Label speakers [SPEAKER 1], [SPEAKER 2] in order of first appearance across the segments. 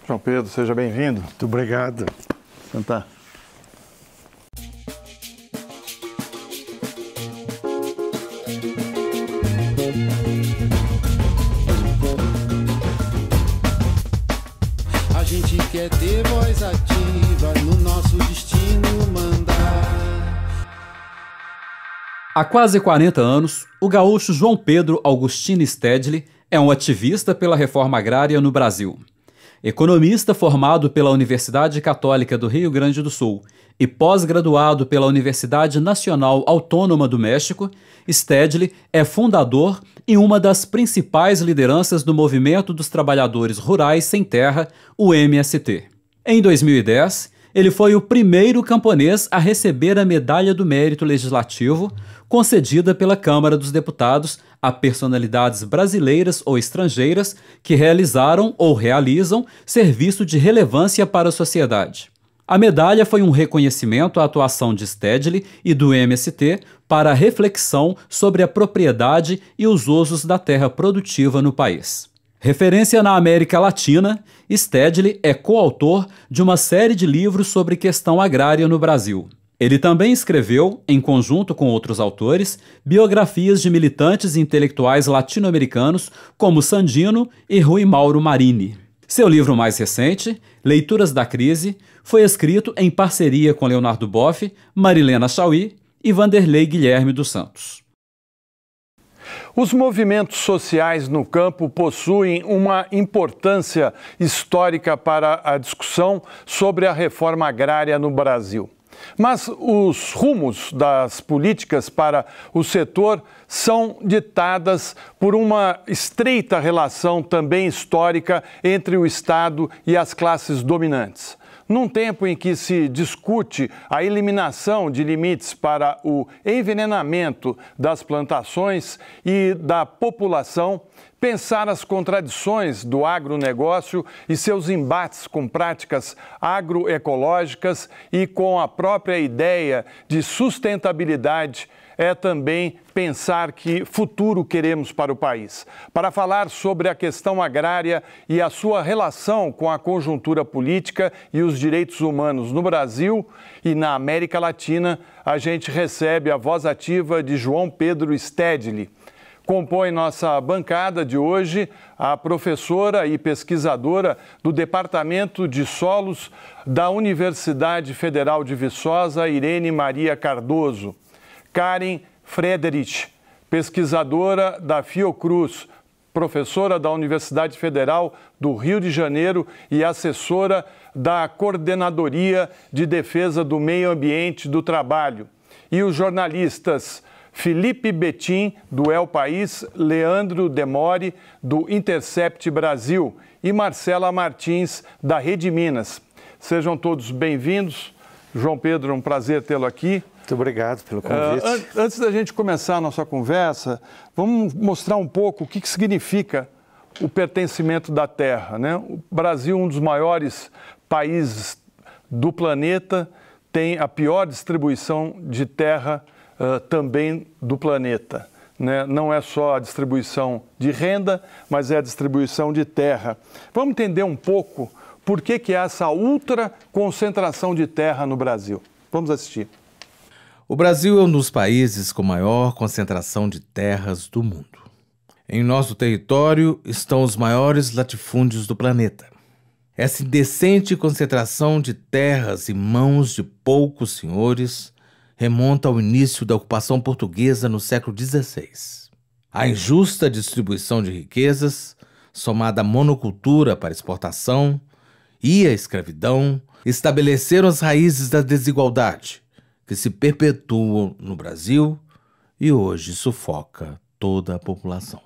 [SPEAKER 1] João Pedro, seja bem-vindo.
[SPEAKER 2] Muito obrigado.
[SPEAKER 1] Sentar.
[SPEAKER 3] A gente quer ter voz ativa no nosso destino mandar.
[SPEAKER 4] Há quase 40 anos, o gaúcho João Pedro Augustino Stedley é um ativista pela reforma agrária no Brasil. Economista formado pela Universidade Católica do Rio Grande do Sul e pós-graduado pela Universidade Nacional Autônoma do México, Stedley é fundador e uma das principais lideranças do Movimento dos Trabalhadores Rurais Sem Terra, o MST. Em 2010, ele foi o primeiro camponês a receber a Medalha do Mérito Legislativo, concedida pela Câmara dos Deputados a personalidades brasileiras ou estrangeiras que realizaram ou realizam serviço de relevância para a sociedade. A medalha foi um reconhecimento à atuação de Stedley e do MST para a reflexão sobre a propriedade e os usos da terra produtiva no país. Referência na América Latina, Stedley é coautor de uma série de livros sobre questão agrária no Brasil. Ele também escreveu, em conjunto com outros autores, biografias de militantes e intelectuais latino-americanos como Sandino e Rui Mauro Marini. Seu livro mais recente, Leituras da Crise, foi escrito em parceria com Leonardo Boff, Marilena Chauí e Vanderlei Guilherme dos Santos.
[SPEAKER 1] Os movimentos sociais no campo possuem uma importância histórica para a discussão sobre a reforma agrária no Brasil. Mas os rumos das políticas para o setor são ditadas por uma estreita relação também histórica entre o Estado e as classes dominantes. Num tempo em que se discute a eliminação de limites para o envenenamento das plantações e da população, pensar as contradições do agronegócio e seus embates com práticas agroecológicas e com a própria ideia de sustentabilidade é também pensar que futuro queremos para o país. Para falar sobre a questão agrária e a sua relação com a conjuntura política e os direitos humanos no Brasil e na América Latina, a gente recebe a voz ativa de João Pedro Stedley. Compõe nossa bancada de hoje a professora e pesquisadora do Departamento de Solos da Universidade Federal de Viçosa, Irene Maria Cardoso. Karen Frederich, pesquisadora da Fiocruz, professora da Universidade Federal do Rio de Janeiro e assessora da Coordenadoria de Defesa do Meio Ambiente do Trabalho. E os jornalistas Felipe Betim, do El País, Leandro Demore, do Intercept Brasil e Marcela Martins, da Rede Minas. Sejam todos bem-vindos. João Pedro, é um prazer tê-lo aqui.
[SPEAKER 2] Muito obrigado pelo convite.
[SPEAKER 1] Antes da gente começar a nossa conversa, vamos mostrar um pouco o que significa o pertencimento da terra, né? O Brasil, um dos maiores países do planeta, tem a pior distribuição de terra também do planeta, né? Não é só a distribuição de renda, mas é a distribuição de terra. Vamos entender um pouco por que há essa ultra concentração de terra no Brasil. Vamos assistir.
[SPEAKER 5] O Brasil é um dos países com maior concentração de terras do mundo. Em nosso território estão os maiores latifúndios do planeta. Essa indecente concentração de terras em mãos de poucos senhores remonta ao início da ocupação portuguesa no século XVI. A injusta distribuição de riquezas, somada à monocultura para exportação e à escravidão, estabeleceram as raízes da desigualdade, que se perpetuam no Brasil e hoje sufoca toda a população.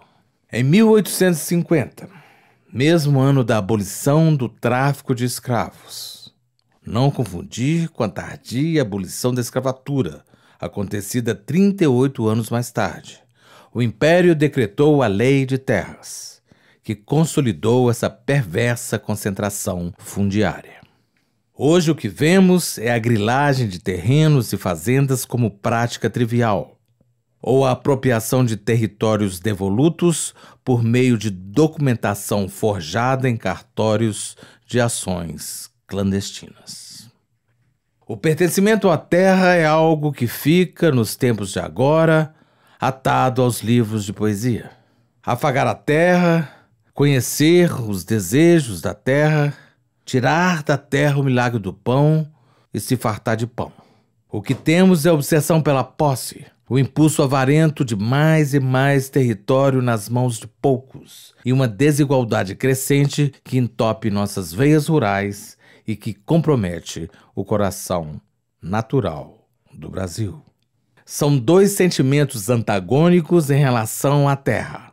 [SPEAKER 5] Em 1850, mesmo ano da abolição do tráfico de escravos, não confundir com a tardia abolição da escravatura, acontecida 38 anos mais tarde, o Império decretou a Lei de Terras, que consolidou essa perversa concentração fundiária. Hoje o que vemos é a grilagem de terrenos e fazendas como prática trivial. ou a apropriação de territórios devolutos por meio de documentação forjada em cartórios de ações clandestinas. O pertencimento à terra é algo que fica, nos tempos de agora, atado aos livros de poesia. Afagar a terra, conhecer os desejos da terra, tirar da terra o milagre do pão e se fartar de pão. O que temos é a obsessão pela posse, o impulso avarento de mais e mais território nas mãos de poucos e uma desigualdade crescente que entope nossas veias rurais e que compromete o coração natural do Brasil. São dois sentimentos antagônicos em relação à terra: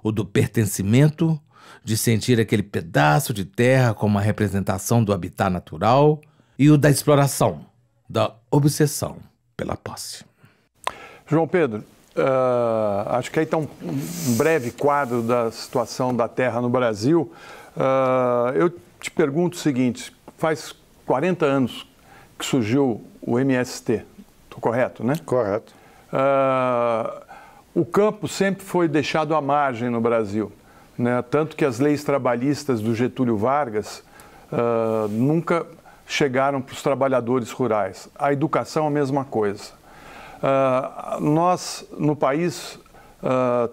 [SPEAKER 5] o do pertencimento, de sentir aquele pedaço de terra como a representação do habitat natural, e o da exploração, da obsessão pela posse.
[SPEAKER 1] João Pedro, acho que aí está um breve quadro da situação da terra no Brasil. Eu te pergunto o seguinte: faz 40 anos que surgiu o MST, estou correto, né?
[SPEAKER 2] Correto.
[SPEAKER 1] O campo sempre foi deixado à margem no Brasil, né? Tanto que as leis trabalhistas do Getúlio Vargas nunca chegaram para os trabalhadores rurais. A educação, a mesma coisa. Nós, no país,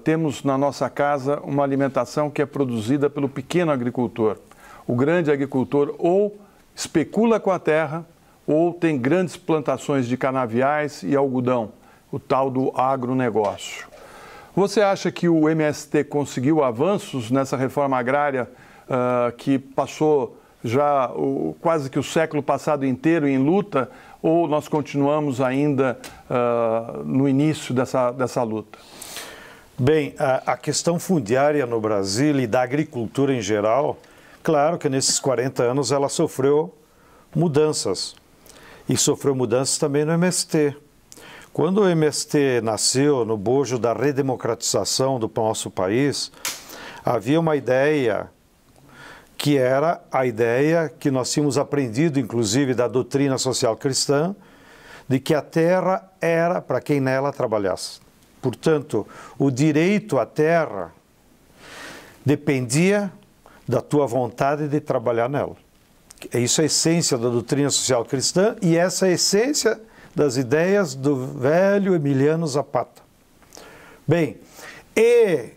[SPEAKER 1] temos na nossa casa uma alimentação que é produzida pelo pequeno agricultor. O grande agricultor ou especula com a terra ou tem grandes plantações de canaviais e algodão, o tal do agronegócio. Você acha que o MST conseguiu avanços nessa reforma agrária que passou já quase que o século passado inteiro em luta, ou nós continuamos ainda no início dessa luta?
[SPEAKER 2] Bem, a questão fundiária no Brasil e da agricultura em geral, claro que nesses 40 anos ela sofreu mudanças. E sofreu mudanças também no MST. Quando o MST nasceu no bojo da redemocratização do nosso país, havia uma ideia que era a ideia que nós tínhamos aprendido, inclusive, da doutrina social cristã, de que a terra era para quem nela trabalhasse. Portanto, o direito à terra dependia da tua vontade de trabalhar nela. Isso é a essência da doutrina social cristã e essa é a essência das ideias do velho Emiliano Zapata. Bem, e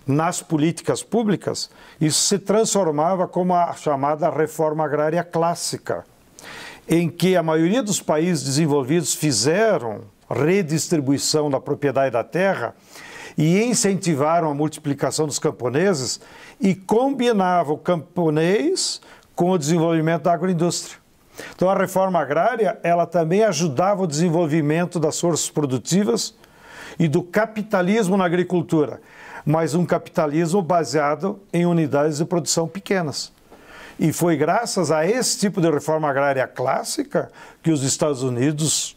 [SPEAKER 2] nas políticas públicas, isso se transformava como a chamada reforma agrária clássica, em que a maioria dos países desenvolvidos fizeram redistribuição da propriedade da terra e incentivaram a multiplicação dos camponeses e combinavam o camponês com o desenvolvimento da agroindústria. Então, a reforma agrária, ela também ajudava o desenvolvimento das forças produtivas e do capitalismo na agricultura, mas um capitalismo baseado em unidades de produção pequenas. E foi graças a esse tipo de reforma agrária clássica que os Estados Unidos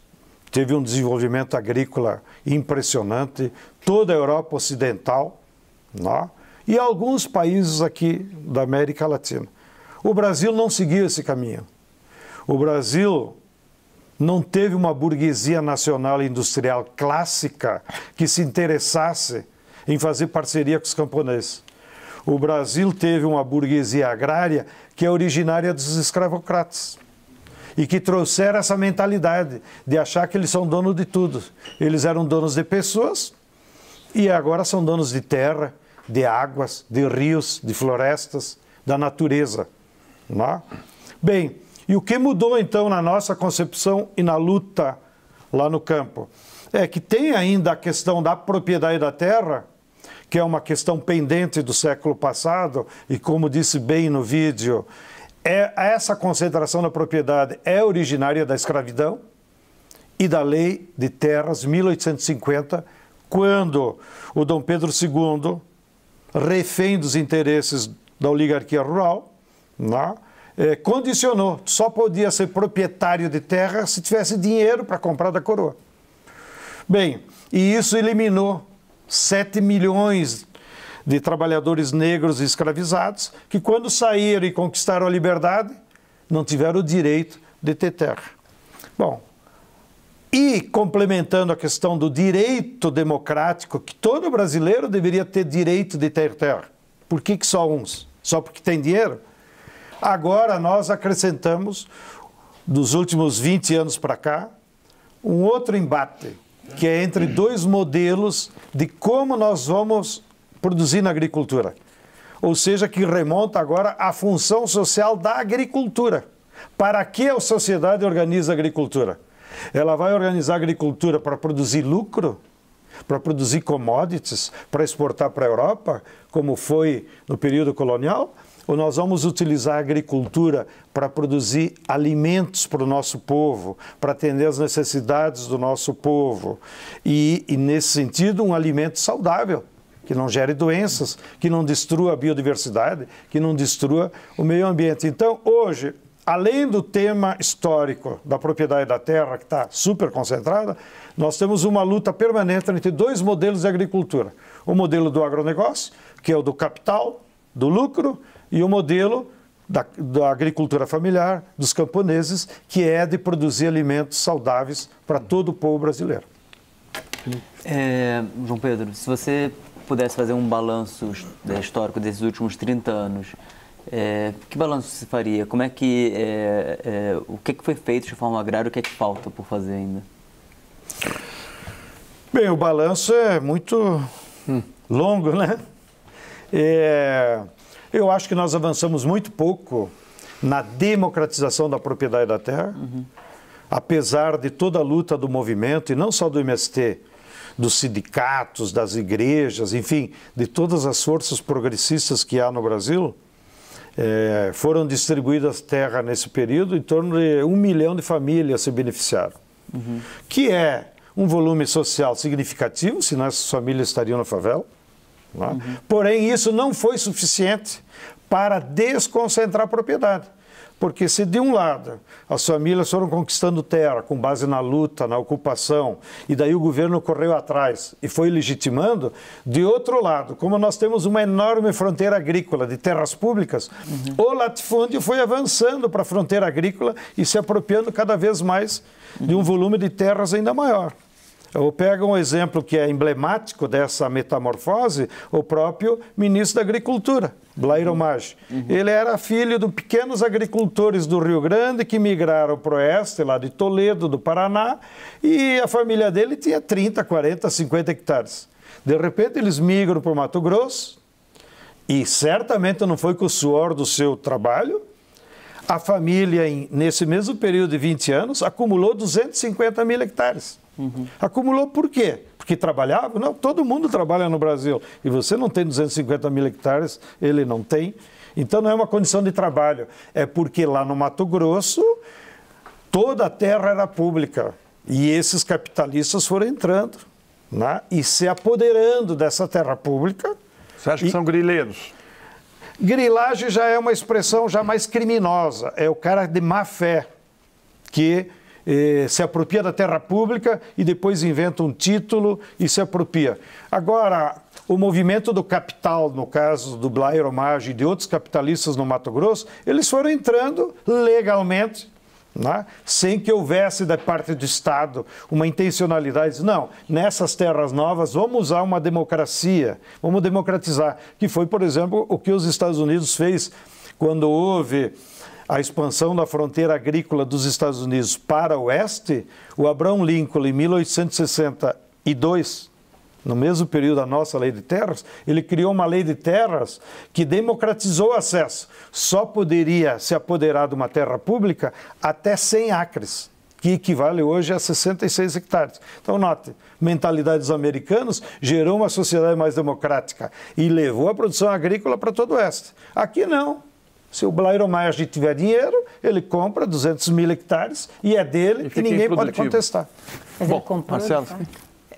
[SPEAKER 2] teve um desenvolvimento agrícola impressionante, toda a Europa Ocidental, né? E alguns países aqui da América Latina. O Brasil não seguiu esse caminho. O Brasil não teve uma burguesia nacional e industrial clássica que se interessasse em fazer parceria com os camponeses. O Brasil teve uma burguesia agrária que é originária dos escravocratas e que trouxeram essa mentalidade de achar que eles são donos de tudo. Eles eram donos de pessoas e agora são donos de terra, de águas, de rios, de florestas, da natureza. Não? Bem, e o que mudou então na nossa concepção e na luta lá no campo? É que tem ainda a questão da propriedade da terra, que é uma questão pendente do século passado, e como disse bem no vídeo, essa concentração da propriedade é originária da escravidão e da lei de terras 1850, quando o Dom Pedro II, refém dos interesses da oligarquia rural, né, condicionou, só podia ser proprietário de terra se tivesse dinheiro para comprar da coroa. Bem, e isso eliminou 7 milhões de trabalhadores negros escravizados que, quando saíram e conquistaram a liberdade, não tiveram o direito de ter terra. Bom, E complementando a questão do direito democrático, que todo brasileiro deveria ter direito de ter terra. Por que só uns? Só porque tem dinheiro? Agora nós acrescentamos, dos últimos 20 anos para cá, um outro embate, que é entre dois modelos de como nós vamos produzir na agricultura. Ou seja, que remonta agora à função social da agricultura. Para que a sociedade organiza a agricultura? Ela vai organizar a agricultura para produzir lucro, para produzir commodities, para exportar para a Europa, como foi no período colonial? Ou nós vamos utilizar a agricultura para produzir alimentos para o nosso povo, para atender as necessidades do nosso povo? E nesse sentido, um alimento saudável, que não gere doenças, que não destrua a biodiversidade, que não destrua o meio ambiente. Então, hoje, além do tema histórico da propriedade da terra, que está super concentrada, nós temos uma luta permanente entre dois modelos de agricultura. O modelo do agronegócio, que é o do capital, do lucro, e o modelo da agricultura familiar, dos camponeses, que é de produzir alimentos saudáveis para todo o povo brasileiro.
[SPEAKER 6] João Pedro, se você pudesse fazer um balanço histórico desses últimos 30 anos, que balanço você faria? Como é que, o que foi feito de forma agrária e o que é que falta por fazer ainda?
[SPEAKER 2] Bem, o balanço é muito longo, né? Eu acho que nós avançamos muito pouco na democratização da propriedade da terra, apesar de toda a luta do movimento, e não só do MST, dos sindicatos, das igrejas, enfim, de todas as forças progressistas que há no Brasil. Foram distribuídas terra nesse período, em torno de 1 milhão de famílias se beneficiaram, que é um volume social significativo, senão essas famílias estariam na favela. Porém, isso não foi suficiente para desconcentrar a propriedade. Porque se de um lado as famílias foram conquistando terra com base na luta, na ocupação, e daí o governo correu atrás e foi legitimando, de outro lado, como nós temos uma enorme fronteira agrícola de terras públicas, o latifúndio foi avançando para a fronteira agrícola e se apropriando cada vez mais de um volume de terras ainda maior. Eu pego um exemplo que é emblemático dessa metamorfose, o próprio ministro da Agricultura, Blairo Maggi. Ele era filho de pequenos agricultores do Rio Grande que migraram para o oeste, lá de Toledo, do Paraná, e a família dele tinha 30, 40, 50 hectares. De repente eles migram para o Mato Grosso, e certamente não foi com o suor do seu trabalho. A família, nesse mesmo período de 20 anos, acumulou 250 mil hectares. Acumulou por quê? Porque trabalhava? Não, todo mundo trabalha no Brasil. E você não tem 250 mil hectares, ele não tem. Então não é uma condição de trabalho. É porque lá no Mato Grosso, toda a terra era pública. E esses capitalistas foram entrando, né, e se apoderando dessa terra pública.
[SPEAKER 1] Você acha que são grileiros?
[SPEAKER 2] Grilagem já é uma expressão já mais criminosa. É o cara de má fé que se apropria da terra pública e depois inventa um título e se apropria. Agora, o movimento do capital, no caso do Blairo Maggi e de outros capitalistas no Mato Grosso, eles foram entrando legalmente, né, sem que houvesse da parte do Estado uma intencionalidade. Não, nessas terras novas vamos usar uma democracia, vamos democratizar, que foi, por exemplo, o que os Estados Unidos fez quando houve a expansão da fronteira agrícola dos Estados Unidos para o oeste. O Abraham Lincoln, em 1862, no mesmo período da nossa lei de terras, ele criou uma lei de terras que democratizou o acesso. Só poderia se apoderar de uma terra pública até 100 acres, que equivale hoje a 66 hectares. Então, note, mentalidade dos americanos gerou uma sociedade mais democrática e levou a produção agrícola para todo o oeste. Aqui não. Se o Blairo Maggi tiver dinheiro, ele compra 200 mil hectares e é dele e ninguém pode contestar.
[SPEAKER 7] Mas ele comprou,
[SPEAKER 1] Marcelo,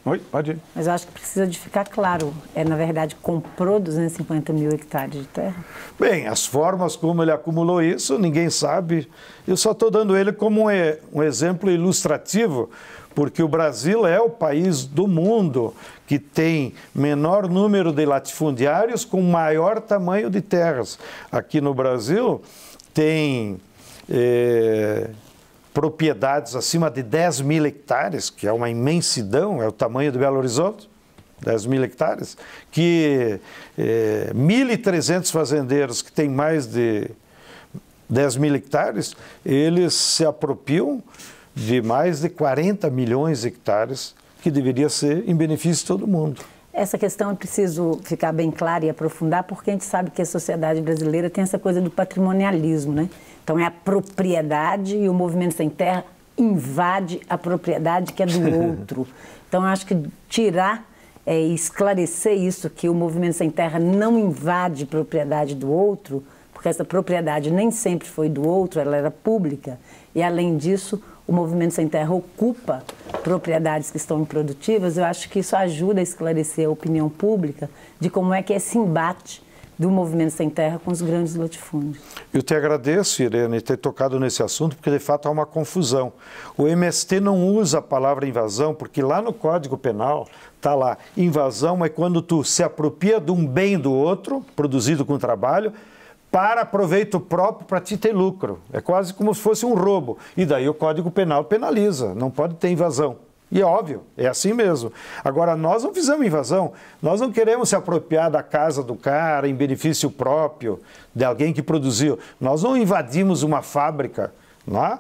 [SPEAKER 1] oi, pode ir.
[SPEAKER 7] Mas eu acho que precisa de ficar claro. Na verdade, comprou 250 mil hectares de terra?
[SPEAKER 2] Bem, as formas como ele acumulou isso, ninguém sabe. Eu só estou dando ele como um exemplo ilustrativo, porque o Brasil é o país do mundo que tem menor número de latifundiários com maior tamanho de terras. Aqui no Brasil tem propriedades acima de 10 mil hectares, que é uma imensidão, é o tamanho de Belo Horizonte, 10 mil hectares, que 1.300 fazendeiros que têm mais de 10 mil hectares, eles se apropriam de mais de 40 milhões de hectares, que deveria ser em benefício de todo mundo.
[SPEAKER 7] Essa questão é preciso ficar bem clara e aprofundar, porque a gente sabe que a sociedade brasileira tem essa coisa do patrimonialismo, né? Então é a propriedade e o movimento sem terra invade a propriedade que é do outro. Então eu acho que tirar e esclarecer isso, que o movimento sem terra não invade propriedade do outro, porque essa propriedade nem sempre foi do outro, ela era pública, e além disso o movimento sem terra ocupa propriedades que estão improdutivas. Eu acho que isso ajuda a esclarecer a opinião pública de como é que é esse embate do movimento sem terra com os grandes latifúndios.
[SPEAKER 2] Eu te agradeço, Irene, ter tocado nesse assunto, porque de fato há uma confusão. O MST não usa a palavra invasão, porque lá no Código Penal está lá, invasão é quando tu se apropria de um bem do outro, produzido com trabalho, para proveito próprio, para ti ter lucro. É quase como se fosse um roubo. E daí o Código Penal penaliza, não pode ter invasão. E é óbvio, é assim mesmo. Agora, nós não fizemos invasão, nós não queremos se apropriar da casa do cara em benefício próprio, de alguém que produziu. Nós não invadimos uma fábrica, não é?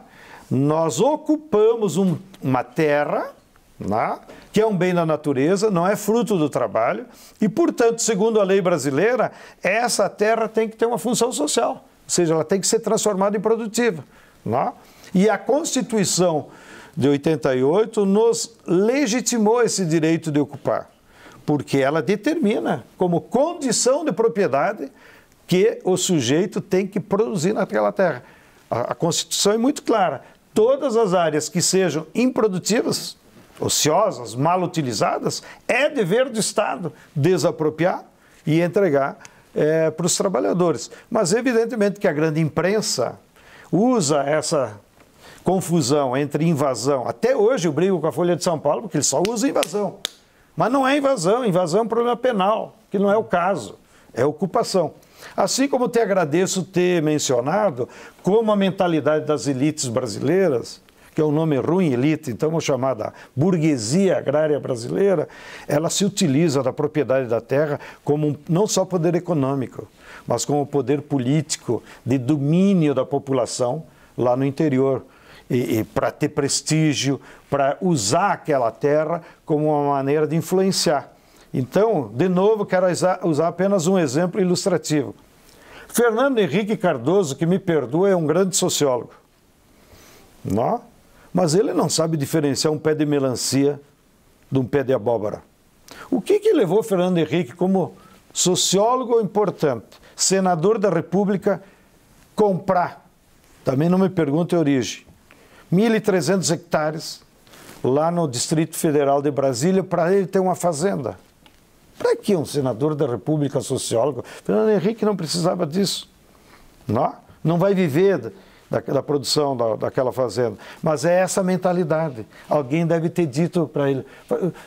[SPEAKER 2] Nós ocupamos uma terra, não é? Que é um bem da natureza, não é fruto do trabalho, e, portanto, segundo a lei brasileira, essa terra tem que ter uma função social, ou seja, ela tem que ser transformada em produtiva. Não é? E a Constituição de 88 nos legitimou esse direito de ocupar, porque ela determina como condição de propriedade que o sujeito tem que produzir naquela terra. A Constituição é muito clara, todas as áreas que sejam improdutivas, ociosas, mal utilizadas, é dever do Estado desapropriar e entregar para os trabalhadores. Mas evidentemente que a grande imprensa usa essa confusão entre invasão. Até hoje eu brigo com a Folha de São Paulo porque eles só usam invasão. Mas não é invasão, invasão é um problema penal, que não é o caso, é ocupação. Assim como te agradeço ter mencionado como a mentalidade das elites brasileiras, que é um nome ruim, elite, então vou chamar da burguesia agrária brasileira, ela se utiliza da propriedade da terra como não só poder econômico, mas como poder político de domínio da população lá no interior. E para ter prestígio, para usar aquela terra como uma maneira de influenciar. Então, de novo, quero usar apenas um exemplo ilustrativo. Fernando Henrique Cardoso, que me perdoa, é um grande sociólogo. Não? Mas ele não sabe diferenciar um pé de melancia de um pé de abóbora. O que levou Fernando Henrique, como sociólogo importante, senador da República, comprar, também não me pergunte a origem, 1.300 hectares lá no Distrito Federal de Brasília para ele ter uma fazenda? Para que um senador da República sociólogo? Fernando Henrique não precisava disso. Não vai viver da produção daquela fazenda. Mas é essa mentalidade. Alguém deve ter dito para ele,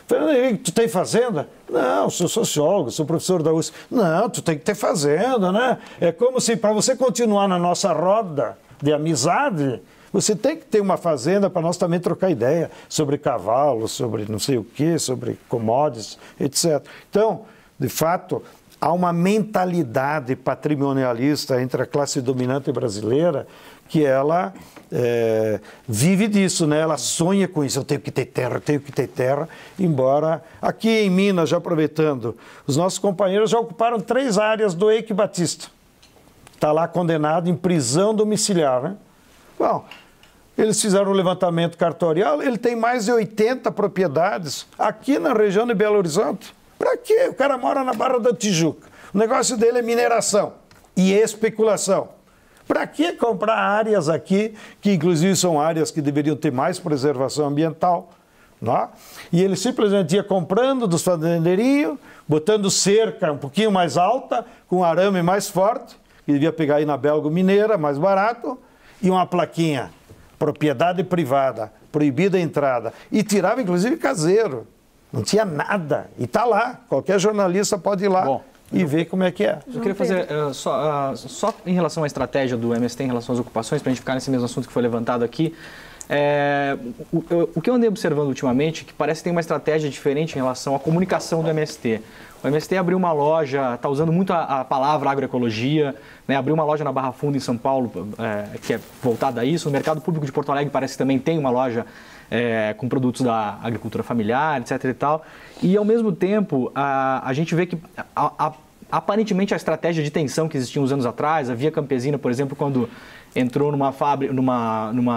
[SPEAKER 2] Fernando Henrique, tu tem fazenda? Não, sou sociólogo, sou professor da USP. Não, tu tem que ter fazenda, né? É como se para você continuar na nossa roda de amizade, você tem que ter uma fazenda para nós também trocar ideia sobre cavalos, sobre não sei o quê, sobre commodities, etc. Então, de fato, há uma mentalidade patrimonialista entre a classe dominante brasileira que ela vive disso, né? Ela sonha com isso, eu tenho que ter terra, embora aqui em Minas, já aproveitando, os nossos companheiros já ocuparam 3 áreas do Eike Batista. Está lá condenado em prisão domiciliar, né? Bom, eles fizeram o levantamento cartorial, ele tem mais de 80 propriedades aqui na região de Belo Horizonte. Para quê? O cara mora na Barra da Tijuca. O negócio dele é mineração e especulação. Para que comprar áreas aqui, que inclusive são áreas que deveriam ter mais preservação ambiental? Não? E ele simplesmente ia comprando dos fazendeirinhos, botando cerca um pouquinho mais alta, com arame mais forte, que devia pegar aí na Belgo Mineira, mais barato, e uma plaquinha, propriedade privada, proibida a entrada, e tirava inclusive caseiro, não tinha nada, e está lá, qualquer jornalista pode ir lá e ver como é que é.
[SPEAKER 8] Eu queria fazer, só em relação à estratégia do MST em relação às ocupações, para a gente ficar nesse mesmo assunto que foi levantado aqui, O que eu andei observando ultimamente é que parece que tem uma estratégia diferente em relação à comunicação do MST. O MST abriu uma loja, está usando muito a palavra agroecologia, né? Abriu uma loja na Barra Funda, em São Paulo, que é voltada a isso. No Mercado Público de Porto Alegre parece que também tem uma loja com produtos da agricultura familiar, etc. e tal. E, ao mesmo tempo, a gente vê que aparentemente a estratégia de tensão que existia uns anos atrás, a Via Campesina, por exemplo, quando entrou numa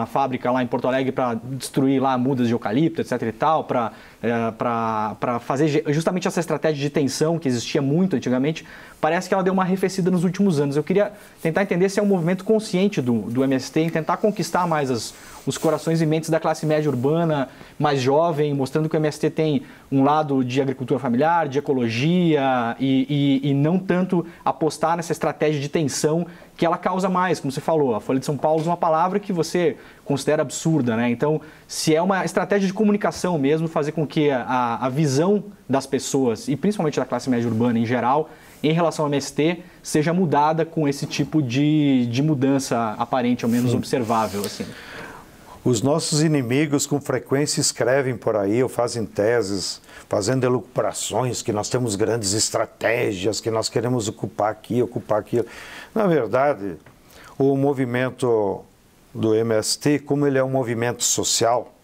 [SPEAKER 8] fábrica lá em Porto Alegre para destruir lá mudas de eucalipto, etc. e tal, para fazer justamente essa estratégia de tensão que existia muito antigamente, parece que ela deu uma arrefecida nos últimos anos. Eu queria tentar entender se é um movimento consciente do MST em tentar conquistar mais os corações e mentes da classe média urbana mais jovem, mostrando que o MST tem um lado de agricultura familiar, de ecologia e não tanto apostar nessa estratégia de tensão que ela causa mais, como você falou. A Folha de São Paulo usa uma palavra que você considera absurda, né? Então, se é uma estratégia de comunicação mesmo, fazer com que a visão das pessoas, e principalmente da classe média urbana em geral, em relação ao MST, seja mudada com esse tipo de mudança aparente, ao menos observável, assim.
[SPEAKER 2] Os nossos inimigos com frequência escrevem por aí ou fazem teses, fazendo elucubrações que nós temos grandes estratégias, que nós queremos ocupar aqui, ocupar aquilo. Na verdade, o movimento do MST, como ele é um movimento social,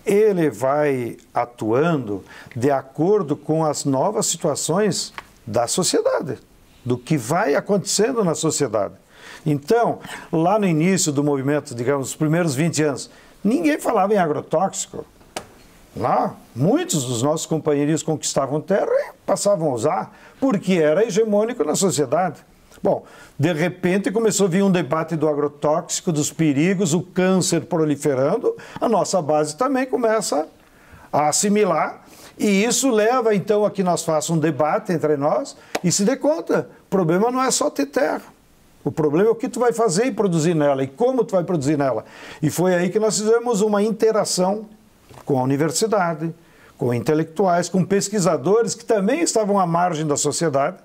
[SPEAKER 2] ele vai atuando de acordo com as novas situações da sociedade, do que vai acontecendo na sociedade. Então, lá no início do movimento, digamos, os primeiros 20 anos, ninguém falava em agrotóxico. Lá, muitos dos nossos companheiros conquistavam terra e passavam a usar, porque era hegemônico na sociedade. Bom, de repente começou a vir um debate do agrotóxico, dos perigos, o câncer proliferando, a nossa base também começa a assimilar, e isso leva então a que nós façamos um debate entre nós e se dê conta, o problema não é só ter terra. O problema é o que tu vai fazer e produzir nela, e como tu vai produzir nela. E foi aí que nós fizemos uma interação com a universidade, com intelectuais, com pesquisadores que também estavam à margem da sociedade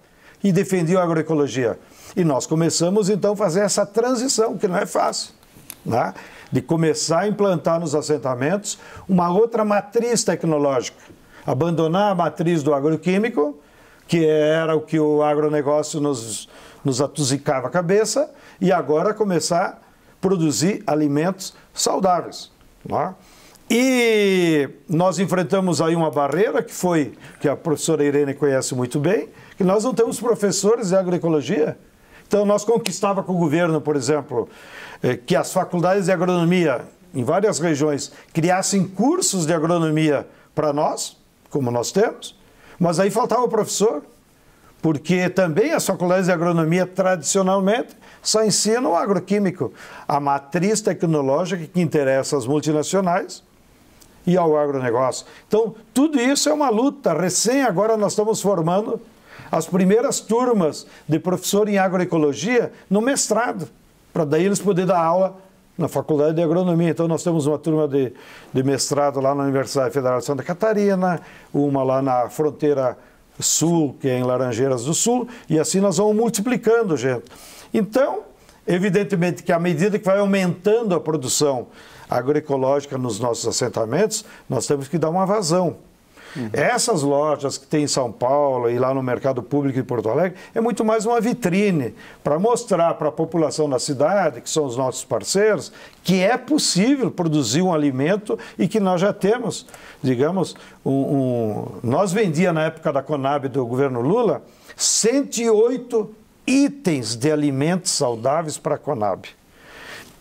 [SPEAKER 2] e defendiam a agroecologia. E nós começamos então a fazer essa transição, que não é fácil, né? De começar a implantar nos assentamentos uma outra matriz tecnológica, abandonar a matriz do agroquímico, que era o que o agronegócio nos atuzicava a cabeça, e agora começar a produzir alimentos saudáveis. Né? E nós enfrentamos aí uma barreira que a professora Irene conhece muito bem, que nós não temos professores de agroecologia. Então nós conquistava com o governo, por exemplo, que as faculdades de agronomia em várias regiões criassem cursos de agronomia para nós, como nós temos, mas aí faltava o professor, porque também as faculdades de agronomia tradicionalmente só ensinam o agroquímico, a matriz tecnológica que interessa às multinacionais e ao agronegócio. Então, tudo isso é uma luta. Recém agora nós estamos formando as primeiras turmas de professor em agroecologia no mestrado, para daí eles poderem dar aula na Faculdade de Agronomia. Então, nós temos uma turma de mestrado lá na Universidade Federal de Santa Catarina, uma lá na fronteira sul, que é em Laranjeiras do Sul, e assim nós vamos multiplicando, gente. Então, evidentemente que à medida que vai aumentando a produção agroecológica nos nossos assentamentos, nós temos que dar uma vazão. Essas lojas que tem em São Paulo e lá no Mercado Público em Porto Alegre, é muito mais uma vitrine para mostrar para a população da cidade, que são os nossos parceiros, que é possível produzir um alimento e que nós já temos, digamos, nós vendíamos na época da Conab do governo Lula 108 itens de alimentos saudáveis para a Conab.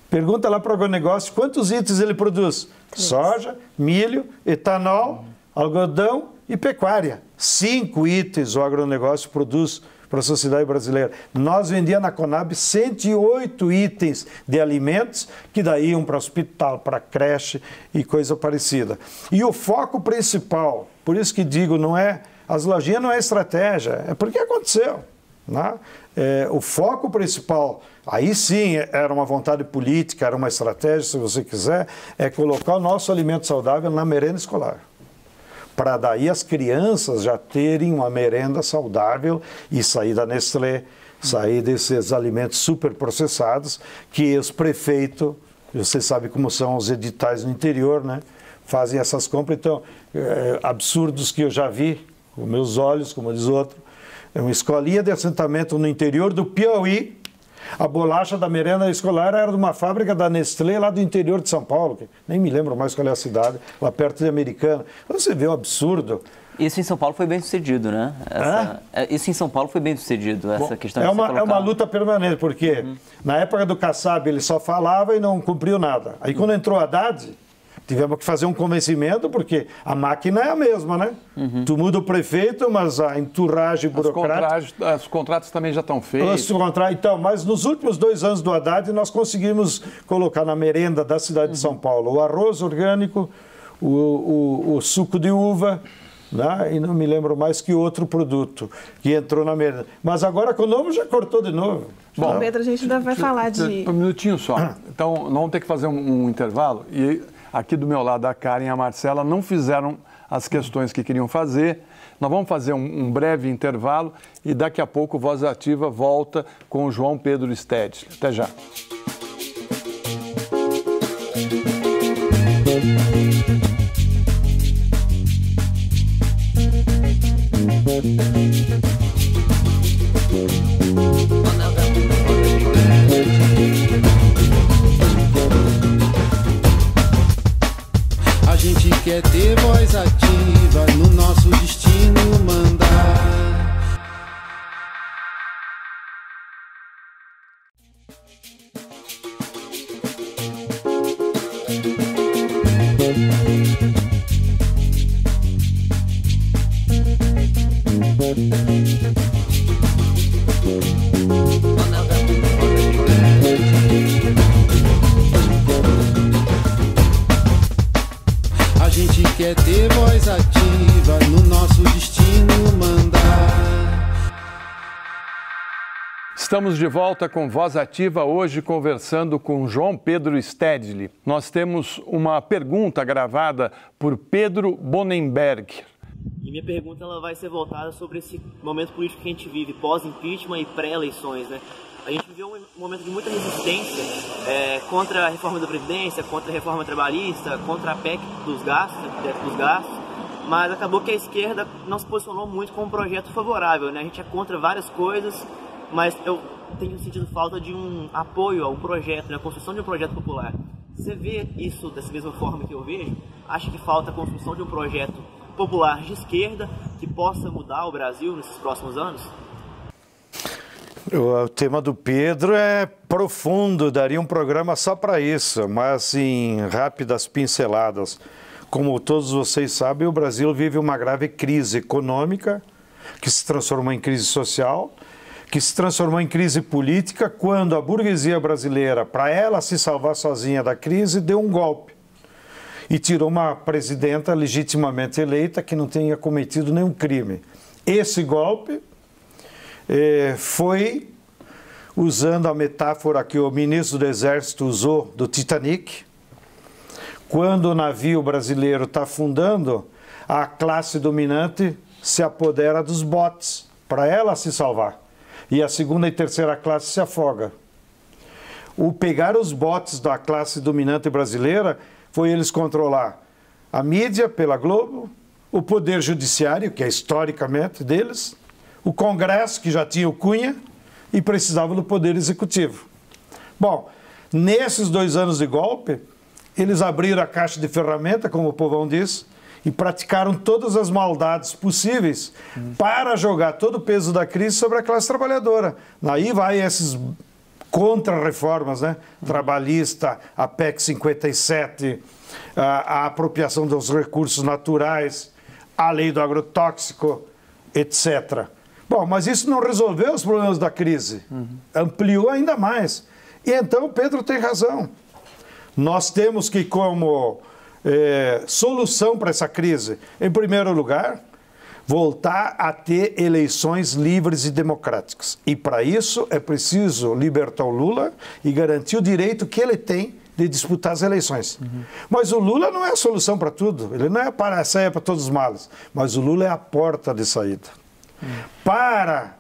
[SPEAKER 2] Pergunta lá para o agronegócio quantos itens ele produz: soja, milho, etanol, algodão e pecuária. 5 itens o agronegócio produz para a sociedade brasileira. Nós vendíamos na Conab 108 itens de alimentos que daí iam para hospital, para creche e coisa parecida. E o foco principal, por isso que digo, não é, as lojinhas não é estratégia, é porque aconteceu. Né? O foco principal, aí sim era uma vontade política, era uma estratégia, se você quiser, é colocar o nosso alimento saudável na merenda escolar, para daí as crianças já terem uma merenda saudável e sair da Nestlé, sair desses alimentos super processados que os prefeitos Você sabe como são os editais no interior, né? Fazem essas compras, então, absurdos que eu já vi, com meus olhos, como diz outro. É uma escolinha de assentamento no interior do Piauí. A bolacha da merenda escolar era de uma fábrica da Nestlé lá do interior de São Paulo, que nem me lembro mais qual é a cidade, lá perto de Americana. Você vê o absurdo.
[SPEAKER 6] Isso em São Paulo foi bem sucedido, né? Isso em São Paulo foi bem sucedido, essa questão
[SPEAKER 2] é
[SPEAKER 6] de você
[SPEAKER 2] uma, é uma luta permanente, porque na época do Kassab ele só falava e não cumpriu nada. Aí quando entrou Haddad, tivemos que fazer um convencimento, porque a máquina é a mesma, né? Tu muda o prefeito, mas a enturragem burocrática...
[SPEAKER 1] Os contratos também já estão feitos.
[SPEAKER 2] Então, mas nos últimos 2 anos do Haddad, nós conseguimos colocar na merenda da cidade de São Paulo o arroz orgânico, o suco de uva, né? E não me lembro mais que outro produto que entrou na merenda. Mas agora com o novo já cortou de novo.
[SPEAKER 9] Bom, Pedro, a gente ainda vai falar de...
[SPEAKER 1] Um minutinho só. Então, nós vamos ter que fazer um intervalo. E aqui do meu lado, a Karen e a Marcela não fizeram as questões que queriam fazer. Nós vamos fazer um breve intervalo e daqui a pouco o Voz Ativa volta com o João Pedro Stedley. Até já.
[SPEAKER 3] A gente quer ter voz ativa no nosso destino mandar. A gente quer ter voz ativa no nosso destino mandar.
[SPEAKER 1] Estamos de volta com Voz Ativa, hoje conversando com João Pedro Stedley. Nós temos uma pergunta gravada por Pedro Bonenberg.
[SPEAKER 10] E minha pergunta ela vai ser voltada sobre esse momento político que a gente vive, pós-impeachment e pré-eleições, né? A gente viveu um momento de muita resistência contra a reforma da Previdência, contra a reforma trabalhista, contra a PEC dos gastos, mas acabou que a esquerda não se posicionou muito como um projeto favorável, né? A gente é contra várias coisas, mas eu tenho sentido falta de um apoio a um projeto, né? A construção de um projeto popular. Você vê isso dessa mesma forma que eu vejo? Acha que falta a construção de um projeto popular de esquerda que possa mudar o Brasil nesses próximos anos?
[SPEAKER 2] O tema do Pedro é profundo, daria um programa só para isso, mas em rápidas pinceladas. Como todos vocês sabem, o Brasil vive uma grave crise econômica, que se transformou em crise social, que se transformou em crise política, quando a burguesia brasileira, para ela se salvar sozinha da crise, deu um golpe. E tirou uma presidenta legitimamente eleita que não tenha cometido nenhum crime. Esse golpe foi, usando a metáfora que o ministro do Exército usou do Titanic, quando o navio brasileiro está afundando, a classe dominante se apodera dos botes para ela se salvar. E a segunda e terceira classe se afoga. O pegar os botes da classe dominante brasileira foi eles controlar a mídia pela Globo, o poder judiciário, que é historicamente deles, o Congresso, que já tinha o Cunha, e precisava do Poder Executivo. Bom, nesses 2 anos de golpe, eles abriram a caixa de ferramenta, como o povão diz, e praticaram todas as maldades possíveis para jogar todo o peso da crise sobre a classe trabalhadora. Aí vai esses contra-reformas, né? Trabalhista, a PEC 57, a apropriação dos recursos naturais, a lei do agrotóxico, etc. Bom, mas isso não resolveu os problemas da crise, ampliou ainda mais. E então o Pedro tem razão. Nós temos que, como solução para essa crise, em primeiro lugar, voltar a ter eleições livres e democráticas. E para isso é preciso libertar o Lula e garantir o direito que ele tem de disputar as eleições. Mas o Lula não é a solução para tudo, ele não é para sair para todos os males, mas o Lula é a porta de saída. Para,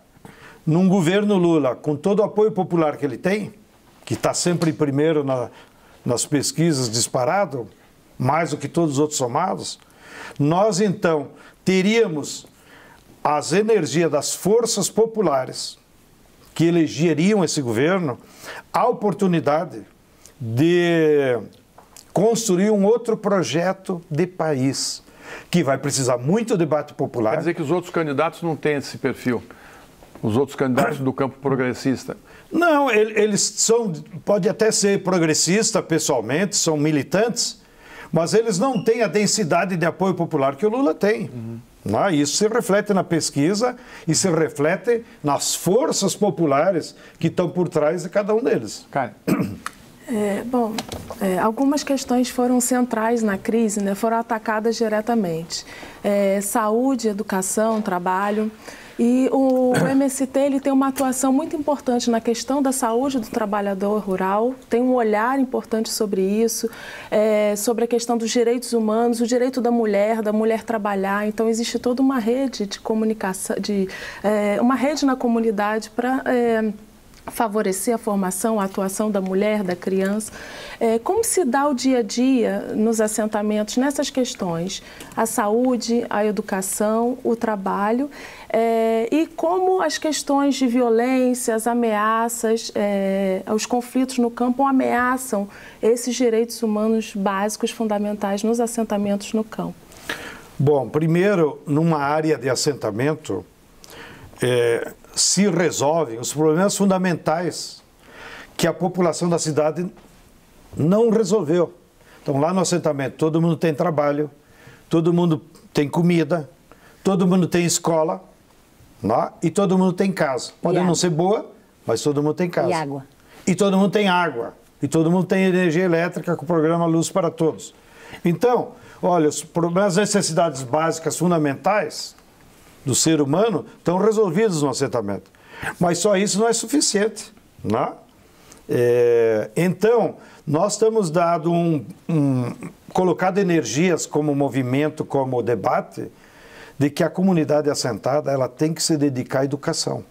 [SPEAKER 2] num governo Lula, com todo o apoio popular que ele tem, que está sempre em primeiro nas pesquisas disparado, mais do que todos os outros somados, nós então teríamos as energias das forças populares que elegeriam esse governo, a oportunidade de construir um outro projeto de país, que vai precisar muito debate popular.
[SPEAKER 1] Quer dizer que os outros candidatos não têm esse perfil? Os outros candidatos do campo progressista?
[SPEAKER 2] Não, eles são, pode até ser progressista pessoalmente, são militantes, mas eles não têm a densidade de apoio popular que o Lula tem. Isso se reflete na pesquisa e se reflete nas forças populares que estão por trás de cada um deles.
[SPEAKER 1] Cara.
[SPEAKER 9] Algumas questões foram centrais na crise, né, foram atacadas diretamente. Saúde, educação, trabalho. E o MST ele tem uma atuação muito importante na questão da saúde do trabalhador rural, tem um olhar importante sobre isso, sobre a questão dos direitos humanos, o direito da mulher trabalhar. Então, existe toda uma rede de comunicação, uma rede na comunidade para favorecer a formação, a atuação da mulher, da criança. Como se dá o dia a dia nos assentamentos nessas questões? A saúde, a educação, o trabalho e como as questões de violência, as ameaças, os conflitos no campo ameaçam esses direitos humanos básicos, fundamentais nos assentamentos no campo?
[SPEAKER 2] Bom, primeiro, numa área de assentamento, se resolvem os problemas fundamentais que a população da cidade não resolveu. Então, lá no assentamento, todo mundo tem trabalho, todo mundo tem comida, todo mundo tem escola, e todo mundo tem casa. Pode não ser boa, mas todo mundo tem casa.
[SPEAKER 7] E água.
[SPEAKER 2] E todo mundo tem água. E todo mundo tem energia elétrica com o programa Luz para Todos. Então, olha, os problemas, as necessidades básicas fundamentais do ser humano estão resolvidos no assentamento. Mas só isso não é suficiente. Então, nós temos dado colocado energias como movimento, como debate, de que a comunidade assentada ela tem que se dedicar à educação.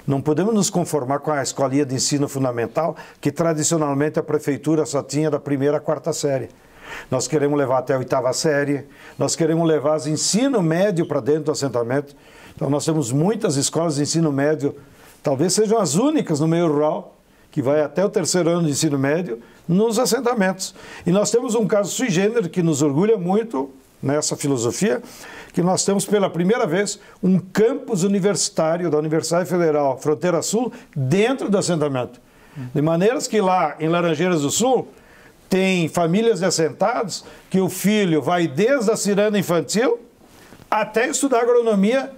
[SPEAKER 2] Não podemos nos conformar com a escolinha de ensino fundamental, que tradicionalmente a prefeitura só tinha da 1ª à 4ª série. Nós queremos levar até a 8ª série, nós queremos levar os ensino médio para dentro do assentamento. Então nós temos muitas escolas de ensino médio, talvez sejam as únicas no meio rural, que vai até o 3º ano de ensino médio, nos assentamentos. E nós temos um caso sui generis que nos orgulha muito nessa filosofia, que nós temos pela primeira vez um campus universitário da Universidade Federal Fronteira Sul dentro do assentamento. De maneiras que lá em Laranjeiras do Sul, tem famílias de assentados que o filho vai desde a ciranda infantil até estudar agronomia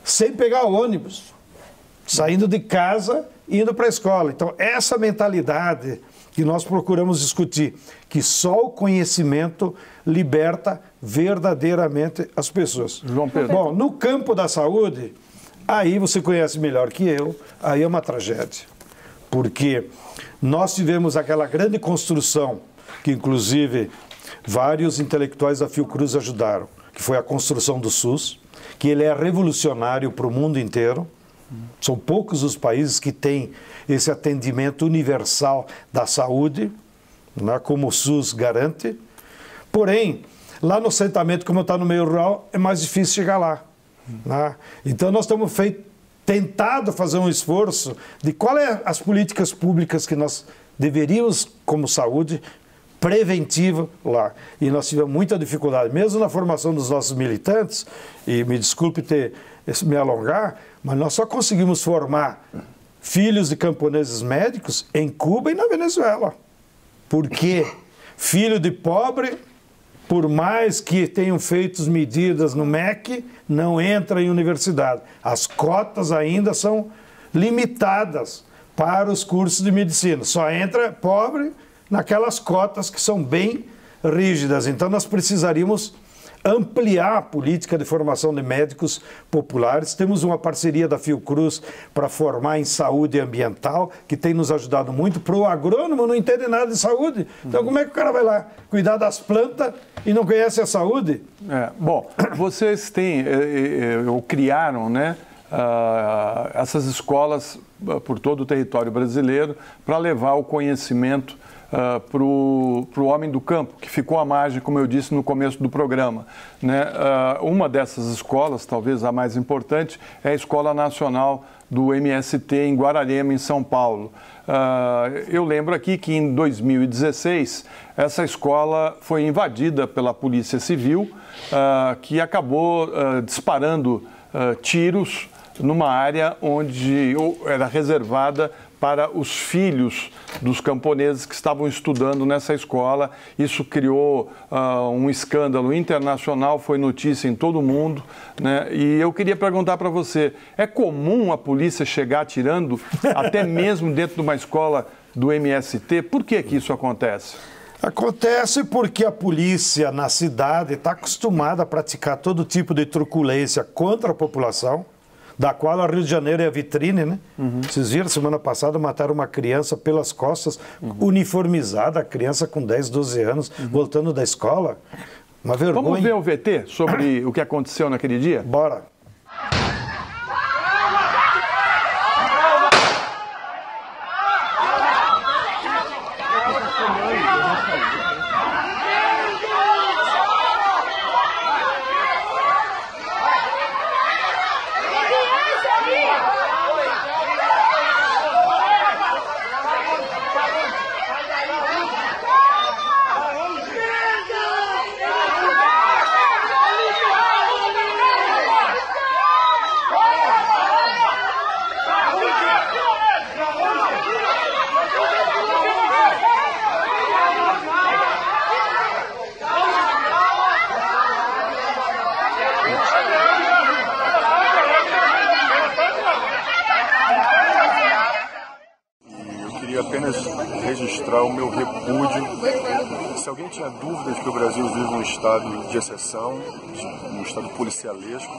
[SPEAKER 2] sem pegar o ônibus, saindo de casa e indo para a escola. Então, essa mentalidade que nós procuramos discutir, que só o conhecimento liberta verdadeiramente as pessoas.
[SPEAKER 1] João Pedro.
[SPEAKER 2] Bom, no campo da saúde, aí você conhece melhor que eu, aí é uma tragédia. Porque nós tivemos aquela grande construção, que inclusive vários intelectuais da Fiocruz ajudaram, que foi a construção do SUS, que ele é revolucionário para o mundo inteiro. São poucos os países que têm esse atendimento universal da saúde, como o SUS garante. Porém, lá no assentamento, como está no meio rural, é mais difícil chegar lá. Então nós estamos tentado fazer um esforço de quais são as políticas públicas que nós deveríamos, como saúde, preventiva lá. E nós tivemos muita dificuldade, mesmo na formação dos nossos militantes, e me desculpe me alongar, mas nós só conseguimos formar filhos de camponeses médicos em Cuba e na Venezuela. Porque filho de pobre, por mais que tenham feito medidas no MEC, não entra em universidade. As cotas ainda são limitadas para os cursos de medicina. Só entra pobre naquelas cotas que são bem rígidas. Então nós precisaríamos ampliar a política de formação de médicos populares. Temos uma parceria da Fiocruz para formar em saúde ambiental, que tem nos ajudado muito. Para o agrônomo não entende nada de saúde. Então como é que o cara vai lá cuidar das plantas e não conhece a saúde?
[SPEAKER 1] Bom, vocês têm, ou criaram, essas escolas por todo o território brasileiro para levar o conhecimento para o homem do campo, que ficou à margem, como eu disse no começo do programa, né? Uma dessas escolas, talvez a mais importante, é a Escola Nacional do MST em Guararema, em São Paulo. Eu lembro aqui que em 2016 essa escola foi invadida pela Polícia Civil, que acabou disparando tiros numa área onde era reservada para os filhos dos camponeses que estavam estudando nessa escola. Isso criou um escândalo internacional, foi notícia em todo o mundo, né? E eu queria perguntar para você, é comum a polícia chegar atirando até mesmo dentro de uma escola do MST? Por que isso acontece?
[SPEAKER 2] Acontece porque a polícia na cidade está acostumada a praticar todo tipo de truculência contra a população, da qual a Rio de Janeiro é a vitrine, né? Vocês viram, semana passada mataram uma criança pelas costas, uniformizada, a criança com 10, 12 anos, voltando da escola. Uma vergonha.
[SPEAKER 1] Vamos ver o VT sobre o que aconteceu naquele dia?
[SPEAKER 2] Bora.
[SPEAKER 11] Apenas registrar o meu repúdio. Se alguém tinha dúvidas que o Brasil vive um estado de exceção, um estado policialesco,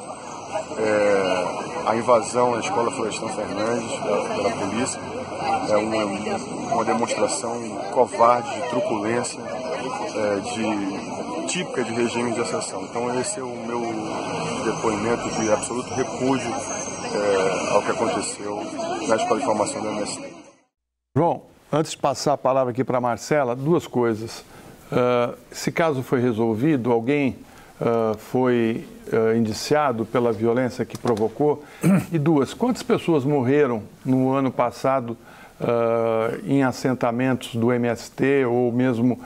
[SPEAKER 11] a invasão à Escola Florestan Fernandes pela polícia é uma demonstração covarde, de truculência, típica de regime de exceção. Então esse é o meu depoimento de absoluto repúdio ao que aconteceu na Escola de Formação do MST.
[SPEAKER 1] João, antes de passar a palavra aqui para a Marcela, duas coisas. Esse caso foi resolvido, alguém foi indiciado pela violência que provocou? E duas, quantas pessoas morreram no ano passado em assentamentos do MST ou mesmo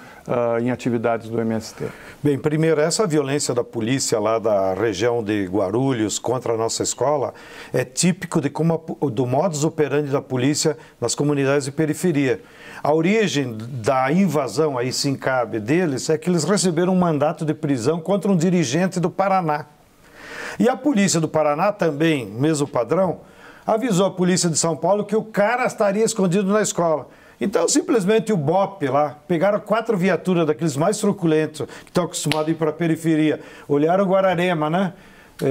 [SPEAKER 1] em atividades do MST?
[SPEAKER 2] Bem, primeiro, essa violência da polícia lá da região de Guarulhos contra a nossa escola é típico do modus operandi da polícia nas comunidades de periferia. A origem da invasão, aí sim cabe deles, é que eles receberam um mandato de prisão contra um dirigente do Paraná. E a polícia do Paraná também, mesmo padrão, avisou a polícia de São Paulo que o cara estaria escondido na escola. Então, simplesmente o BOP lá, pegaram 4 viaturas daqueles mais truculentos, que estão acostumados a ir para a periferia, olharam Guararema, né?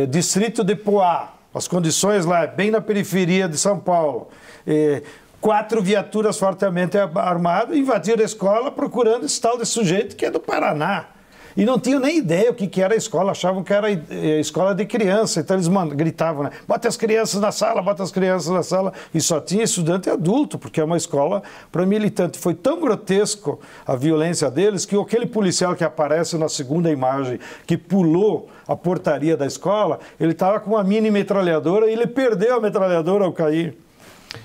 [SPEAKER 2] Distrito de Poá, as condições lá, bem na periferia de São Paulo. 4 viaturas fortemente armadas, invadiram a escola procurando esse tal de sujeito que é do Paraná. E não tinham nem ideia o que era a escola, achavam que era escola de criança. Então eles gritavam, né? Bota as crianças na sala, bota as crianças na sala. E só tinha estudante adulto, porque é uma escola para militante. Foi tão grotesco a violência deles que aquele policial que aparece na segunda imagem, que pulou a portaria da escola, ele estava com uma mini metralhadora e ele perdeu a metralhadora ao cair.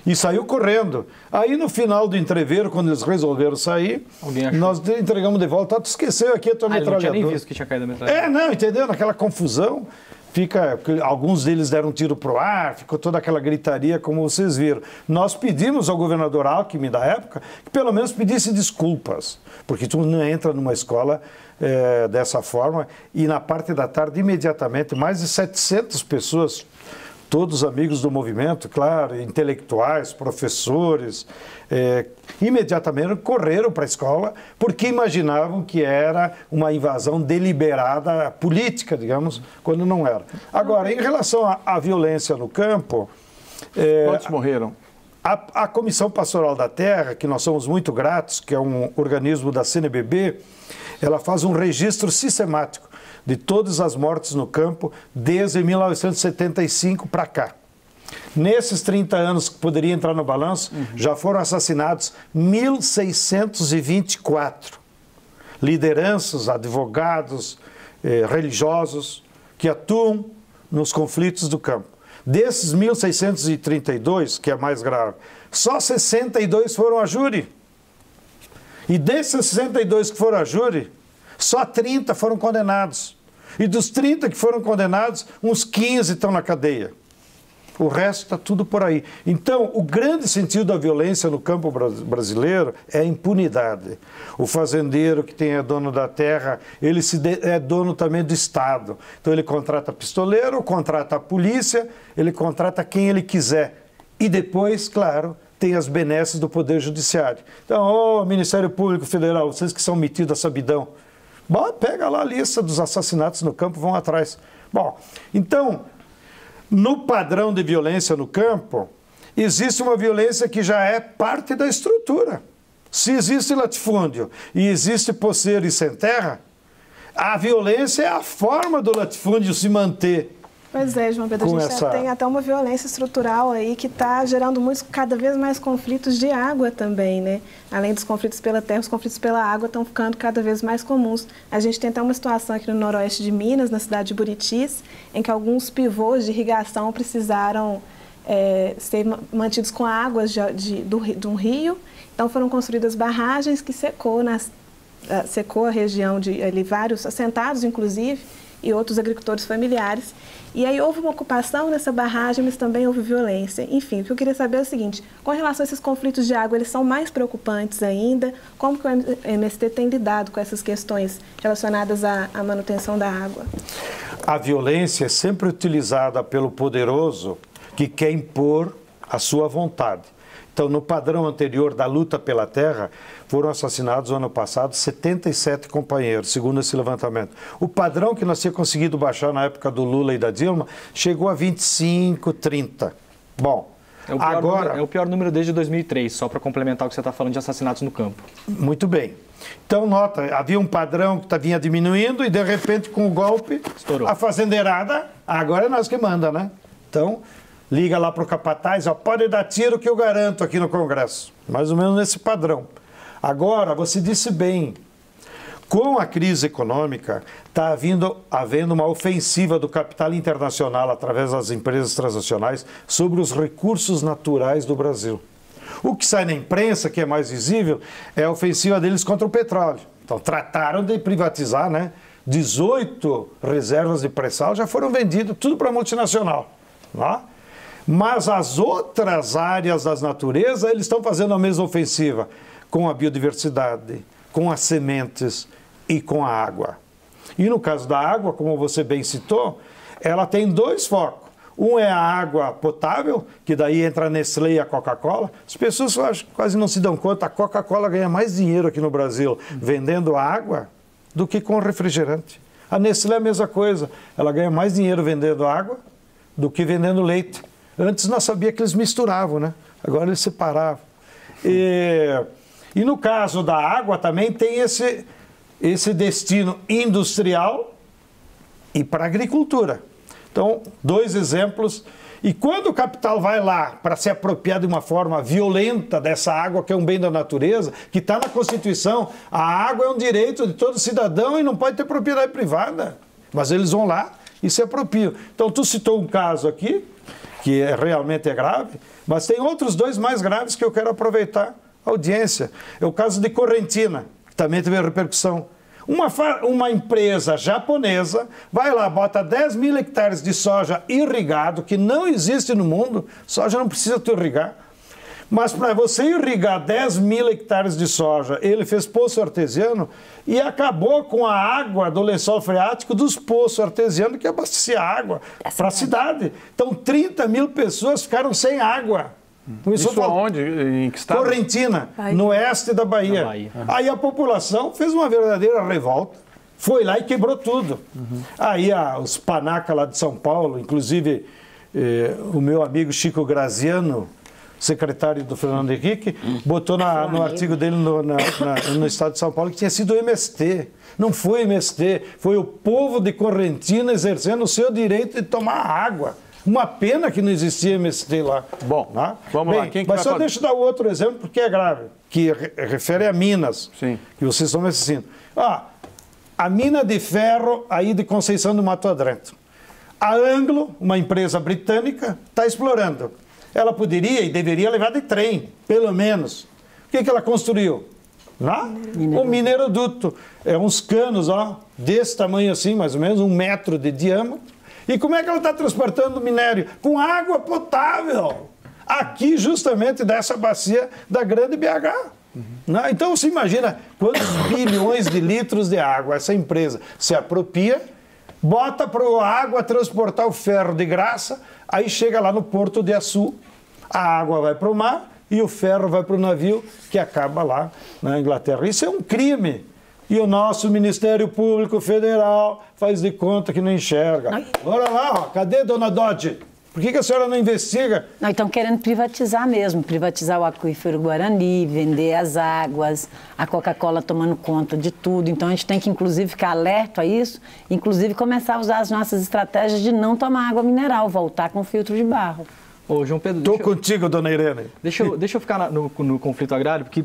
[SPEAKER 2] E saiu correndo. Aí no final do entreveiro, quando eles resolveram sair, nós entregamos de volta. Tu esqueceu aqui a tua metralhadora.
[SPEAKER 8] Não tinha nem visto que tinha caído a metralhadora.
[SPEAKER 2] Não, entendeu? Naquela confusão, alguns deles deram um tiro pro ar, ficou toda aquela gritaria, como vocês viram. Nós pedimos ao governador Alckmin da época que pelo menos pedisse desculpas, porque tu não entra numa escola dessa forma. E na parte da tarde, imediatamente, mais de 700 pessoas, todos amigos do movimento, claro, intelectuais, professores, imediatamente correram para a escola porque imaginavam que era uma invasão deliberada política, digamos, quando não era. Agora, em relação à violência no campo...
[SPEAKER 1] Quantos morreram?
[SPEAKER 2] A Comissão Pastoral da Terra, que nós somos muito gratos, que é um organismo da CNBB, ela faz um registro sistemático de todas as mortes no campo desde 1975 para cá. Nesses 30 anos que poderia entrar no balanço, já foram assassinados 1.624 lideranças, advogados, religiosos que atuam nos conflitos do campo. Desses 1.632, que é mais grave, só 62 foram a júri. E desses 62 que foram a júri, só 30 foram condenados. E dos 30 que foram condenados, uns 15 estão na cadeia. O resto está tudo por aí. Então, o grande sentido da violência no campo brasileiro é a impunidade. O fazendeiro que é dono da terra, ele é dono também do Estado. Então, ele contrata pistoleiro, contrata a polícia, ele contrata quem ele quiser. E depois, claro, tem as benesses do Poder Judiciário. Então, Ministério Público Federal, vocês que são metidos a sabidão, bom, pega lá a lista dos assassinatos no campo, vão atrás. Bom, então, no padrão de violência no campo, existe uma violência que já é parte da estrutura. Se existe latifúndio e existe poceiro e sem terra, a violência é a forma do latifúndio se manter.
[SPEAKER 12] Pois é, João Pedro, a gente tem até uma violência estrutural aí que está gerando cada vez mais conflitos de água também, né? Além dos conflitos pela terra, os conflitos pela água estão ficando cada vez mais comuns. A gente tem até uma situação aqui no noroeste de Minas, na cidade de Buritis, em que alguns pivôs de irrigação precisaram ser mantidos com águas de um rio. Então foram construídas barragens que secou a região de ali, vários assentados, inclusive, e outros agricultores familiares. E aí houve uma ocupação nessa barragem, mas também houve violência. Enfim, o que eu queria saber é o seguinte, com relação a esses conflitos de água, eles são mais preocupantes ainda? Como que o MST tem lidado com essas questões relacionadas à manutenção da água?
[SPEAKER 2] A violência é sempre utilizada pelo poderoso que quer impor a sua vontade. Então, no padrão anterior da luta pela terra, foram assassinados no ano passado 77 companheiros, segundo esse levantamento. O padrão que nós tínhamos conseguido baixar na época do Lula e da Dilma chegou a 25, 30. Bom, agora...
[SPEAKER 8] É o pior número desde 2003, só para complementar o que você está falando de assassinatos no campo.
[SPEAKER 2] Muito bem. Então, nota, havia um padrão que vinha diminuindo e, de repente, com o golpe, estourou. A fazendeirada, agora é nós que manda, né? Então... liga lá para o capataz, pode dar tiro que eu garanto aqui no Congresso. Mais ou menos nesse padrão. Agora, você disse bem, com a crise econômica, está havendo uma ofensiva do capital internacional através das empresas transnacionais sobre os recursos naturais do Brasil. O que sai na imprensa, que é mais visível, é a ofensiva deles contra o petróleo. Então, trataram de privatizar, né? 18 reservas de pré-sal já foram vendidas, tudo para a multinacional. Lá. Mas as outras áreas das naturezas, eles estão fazendo a mesma ofensiva com a biodiversidade, com as sementes e com a água. E no caso da água, como você bem citou, ela tem dois focos. Um é a água potável, que daí entra a Nestlé e a Coca-Cola. As pessoas quase não se dão conta, a Coca-Cola ganha mais dinheiro aqui no Brasil vendendo água do que com refrigerante. A Nestlé é a mesma coisa, ela ganha mais dinheiro vendendo água do que vendendo leite. Antes nós sabíamos que eles misturavam, né? Agora eles separavam. E no caso da água também tem esse destino industrial e para a agricultura. Então, dois exemplos. E quando o capital vai lá para se apropriar de uma forma violenta dessa água, que é um bem da natureza, que está na Constituição, a água é um direito de todo cidadão e não pode ter propriedade privada. Mas eles vão lá e se apropriam. Então, tu citou um caso aqui, que realmente é grave, mas tem outros dois mais graves que eu quero aproveitar a audiência. É o caso de Correntina, que também teve repercussão. Uma empresa japonesa vai lá, bota 10 mil hectares de soja irrigado, que não existe no mundo, soja não precisa tu irrigar, mas para você irrigar 10 mil hectares de soja, ele fez poço artesiano e acabou com a água do lençol freático dos poços artesianos que abastecia água para a cidade. Então, 30 mil pessoas ficaram sem água.
[SPEAKER 1] Isso aonde? Em que estado?
[SPEAKER 2] Correntina, no oeste da Bahia. Aí a população fez uma verdadeira revolta, foi lá e quebrou tudo. Aí os panacas lá de São Paulo, inclusive o meu amigo Chico Graziano, secretário do Fernando Henrique, botou no artigo dele no estado de São Paulo que tinha sido o MST. Não foi o MST, foi o povo de Correntina exercendo o seu direito de tomar água. Uma pena que não existia MST lá.
[SPEAKER 1] Bom,
[SPEAKER 2] né?
[SPEAKER 1] Vamos lá. Quem que
[SPEAKER 2] mas
[SPEAKER 1] vai
[SPEAKER 2] só deixa eu dar outro exemplo, porque é grave, que refere a Minas,
[SPEAKER 1] Sim.
[SPEAKER 2] que vocês estão me assistindo. A mina de ferro aí de Conceição do Mato Adentro. A Anglo, uma empresa britânica, está explorando. Ela poderia e deveria levar de trem, pelo menos. O que ela construiu? O mineroduto. É uns canos, desse tamanho assim, mais ou menos, 1 metro de diâmetro. E como é que ela está transportando o minério? Com água potável. Aqui, justamente, dessa bacia da Grande BH. Então, você imagina quantos bilhões de litros de água essa empresa se apropria, bota para a água transportar o ferro de graça, aí chega lá no Porto de Açu, a água vai para o mar e o ferro vai para o navio que acaba lá na Inglaterra. Isso é um crime. E o nosso Ministério Público Federal faz de conta que não enxerga. Bora lá, cadê, dona Dodge? Por que a senhora não investiga?
[SPEAKER 7] Não, estão querendo privatizar mesmo, privatizar o aquífero Guarani, vender as águas, a Coca-Cola tomando conta de tudo. Então a gente tem que, inclusive, ficar alerta a isso, inclusive começar a usar as nossas estratégias de não tomar água mineral, voltar com filtro de barro.
[SPEAKER 8] Ô, João Pedro...
[SPEAKER 2] Estou contigo, dona Irene.
[SPEAKER 8] Deixa eu ficar no conflito agrário, porque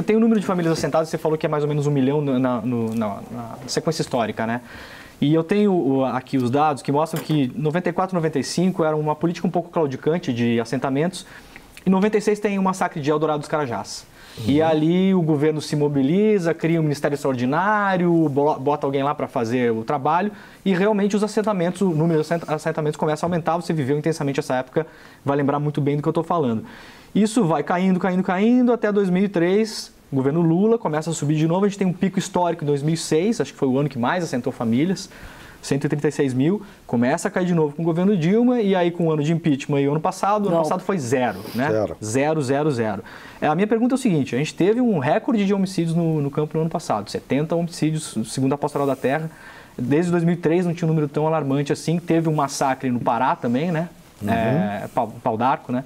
[SPEAKER 8] tem um número de famílias assentadas, você falou que é mais ou menos 1 milhão na sequência histórica, né? E eu tenho aqui os dados que mostram que 94 e 95 era uma política um pouco claudicante de assentamentos. Em 96 tem o massacre de Eldorado dos Carajás. E ali o governo se mobiliza, cria um ministério extraordinário, bota alguém lá para fazer o trabalho e realmente os assentamentos, o número de assentamentos começa a aumentar. Você viveu intensamente essa época, vai lembrar muito bem do que eu estou falando. Isso vai caindo até 2003, o governo Lula começa a subir de novo. A gente tem um pico histórico em 2006, acho que foi o ano que mais assentou famílias, 136 mil, começa a cair de novo com o governo Dilma, e aí com o ano de impeachment e o ano passado foi zero, né? Zero. A minha pergunta é o seguinte, a gente teve um recorde de homicídios no campo no ano passado, 70 homicídios, segundo a Pastoral da Terra, desde 2003 não tinha um número tão alarmante assim, teve um massacre no Pará também, né? Pau d'Arco, né?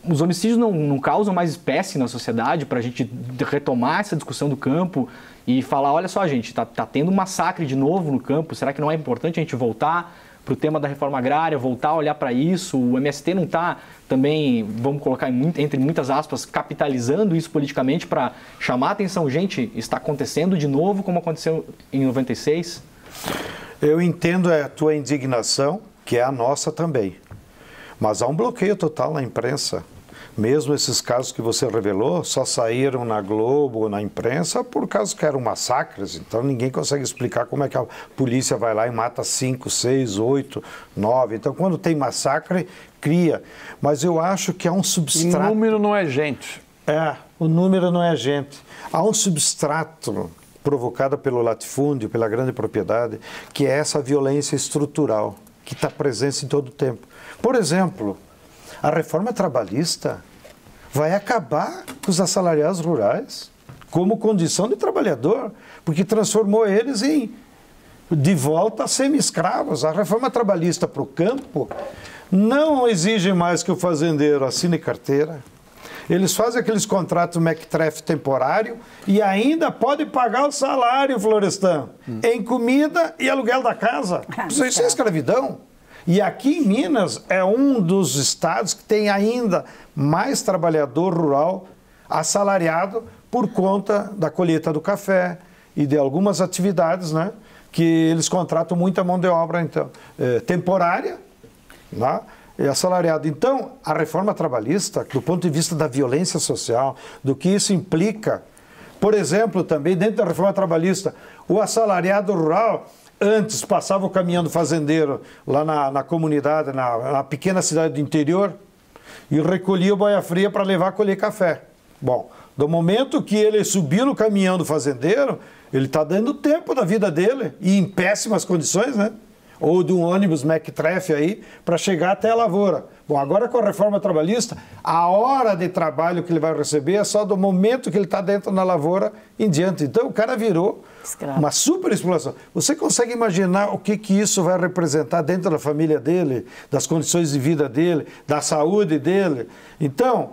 [SPEAKER 8] Os homicídios não causam mais espécie na sociedade para a gente retomar essa discussão do campo e falar, olha só, gente, tá tendo um massacre de novo no campo, será que não é importante a gente voltar para o tema da reforma agrária, voltar a olhar para isso? O MST não está também, vamos colocar entre muitas aspas, capitalizando isso politicamente para chamar a atenção? Gente, está acontecendo de novo como aconteceu em 96?
[SPEAKER 2] Eu entendo a tua indignação, que é a nossa também. Mas há um bloqueio total na imprensa. Mesmo esses casos que você revelou só saíram na Globo ou na imprensa por causa que eram massacres. Então ninguém consegue explicar como é que a polícia vai lá e mata 5, 6, 8, 9. Então quando tem massacre, cria. Mas eu acho que há um substrato...
[SPEAKER 1] O número não é gente.
[SPEAKER 2] O número não é gente. Há um substrato provocado pelo latifúndio, pela grande propriedade, que é essa violência estrutural, que está presente em todo o tempo. Por exemplo, a reforma trabalhista vai acabar com os assalariados rurais como condição de trabalhador, porque transformou eles de volta a semi-escravos. A reforma trabalhista para o campo não exige mais que o fazendeiro assine carteira. Eles fazem aqueles contratos mequetrefe temporário e ainda pode pagar o salário, Florestan, em comida e aluguel da casa. Isso é escravidão. E aqui em Minas é um dos estados que tem ainda mais trabalhador rural assalariado por conta da colheita do café e de algumas atividades, né, que eles contratam muita mão de obra então, temporária, né, e assalariado. Então, a reforma trabalhista, do ponto de vista da violência social, do que isso implica, por exemplo, também dentro da reforma trabalhista, o assalariado rural... Antes passava o caminhão do fazendeiro lá na comunidade, na pequena cidade do interior, e recolhia o boia fria para levar a colher café. Bom, do momento que ele subiu no caminhão do fazendeiro, ele está dando tempo da vida dele, e em péssimas condições, né? Ou de um ônibus mequetrefe aí, para chegar até a lavoura. Bom, agora com a reforma trabalhista, a hora de trabalho que ele vai receber é só do momento que ele está dentro da lavoura em diante. Então o cara virou uma super exploração. Você consegue imaginar o que isso vai representar dentro da família dele, das condições de vida dele, da saúde dele? Então,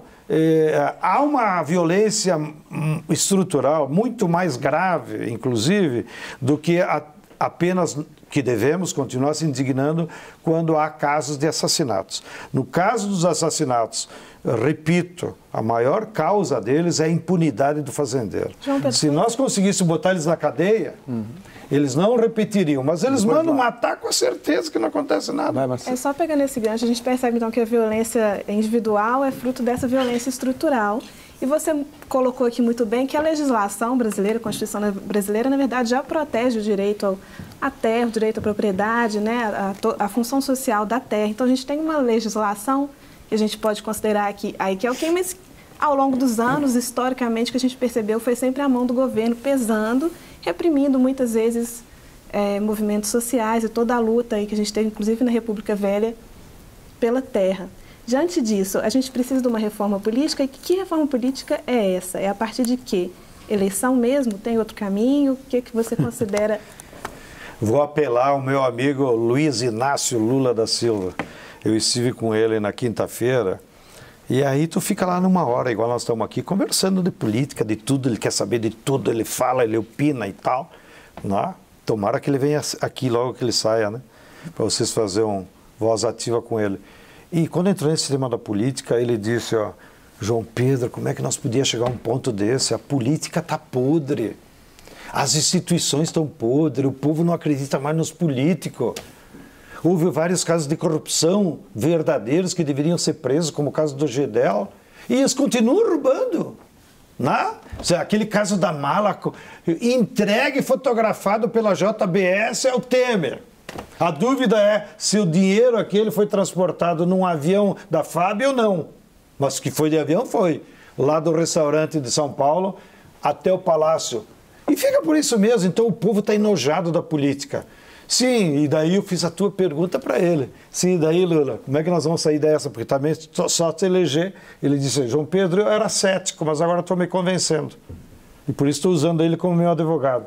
[SPEAKER 2] há uma violência estrutural muito mais grave, inclusive, do que apenas que devemos continuar se indignando quando há casos de assassinatos. No caso dos assassinatos, repito, a maior causa deles é a impunidade do fazendeiro. Se nós conseguíssemos botar eles na cadeia, eles não repetiriam, mas eles mandam matar com certeza que não acontece nada.
[SPEAKER 12] É só pegando esse gancho, a gente percebe então que a violência individual é fruto dessa violência estrutural. E você colocou aqui muito bem que a legislação brasileira, a Constituição brasileira, na verdade, já protege o direito à terra, o direito à propriedade, né, a função social da terra. Então, a gente tem uma legislação que a gente pode considerar aqui, aí que é o que, mas ao longo dos anos, historicamente, o que a gente percebeu foi sempre a mão do governo pesando, reprimindo muitas vezes movimentos sociais e toda a luta aí que a gente teve, inclusive na República Velha, pela terra. Diante disso, a gente precisa de uma reforma política. E que reforma política é essa? É a partir de quê? Eleição mesmo? Tem outro caminho? O que você considera?
[SPEAKER 2] Vou apelar ao meu amigo Luiz Inácio Lula da Silva. Eu estive com ele na quinta-feira e aí tu fica lá numa hora, igual nós estamos aqui, conversando de política, de tudo, ele quer saber de tudo, ele fala, ele opina e tal. Né? Tomara que ele venha aqui logo que ele saia, né? Para vocês fazerem uma voz ativa com ele. E quando entrou nesse tema da política, ele disse, ó, João Pedro, como é que nós podíamos chegar a um ponto desse? A política está podre, as instituições estão podres, o povo não acredita mais nos políticos. Houve vários casos de corrupção verdadeiros que deveriam ser presos, como o caso do Gedel, e eles continuam roubando. Né? Aquele caso da mala entregue e fotografado pela JBS é o Temer. A dúvida é se o dinheiro aquele foi transportado num avião da FAB ou não. Mas que foi de avião, foi. Lá do restaurante de São Paulo até o Palácio. E fica por isso mesmo. Então o povo está enojado da política. Sim, e daí eu fiz a tua pergunta para ele. Sim, e daí, Lula, como é que nós vamos sair dessa? Porque também só te eleger. Ele disse, João Pedro, eu era cético, mas agora estou me convencendo. E por isso estou usando ele como meu advogado.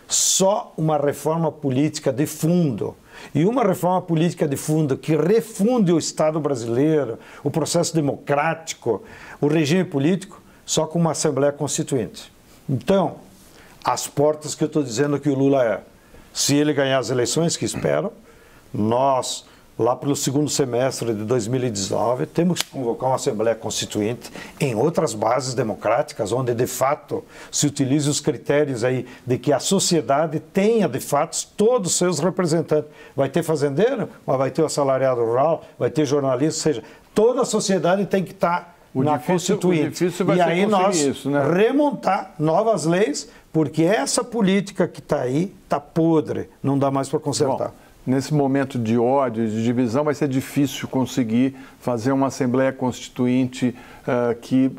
[SPEAKER 2] Só uma reforma política de fundo, e uma reforma política de fundo que refunde o Estado brasileiro, o processo democrático, o regime político, só com uma Assembleia Constituinte. Então, as portas que eu estou dizendo que o Lula é, se ele ganhar as eleições, que espero, nós, lá pelo segundo semestre de 2019, temos que convocar uma Assembleia Constituinte em outras bases democráticas, onde de fato se utilize os critérios aí de que a sociedade tenha de fato todos os seus representantes. Vai ter fazendeiro, mas vai ter o assalariado rural, vai ter jornalista, ou seja, toda a sociedade tem que estar na Constituinte.
[SPEAKER 1] O difícil vai
[SPEAKER 2] e aí nós
[SPEAKER 1] isso, né?
[SPEAKER 2] remontar novas leis, porque essa política que está aí está podre, não dá mais para consertar.
[SPEAKER 1] Bom, nesse momento de ódio, de divisão, vai ser difícil conseguir fazer uma Assembleia Constituinte que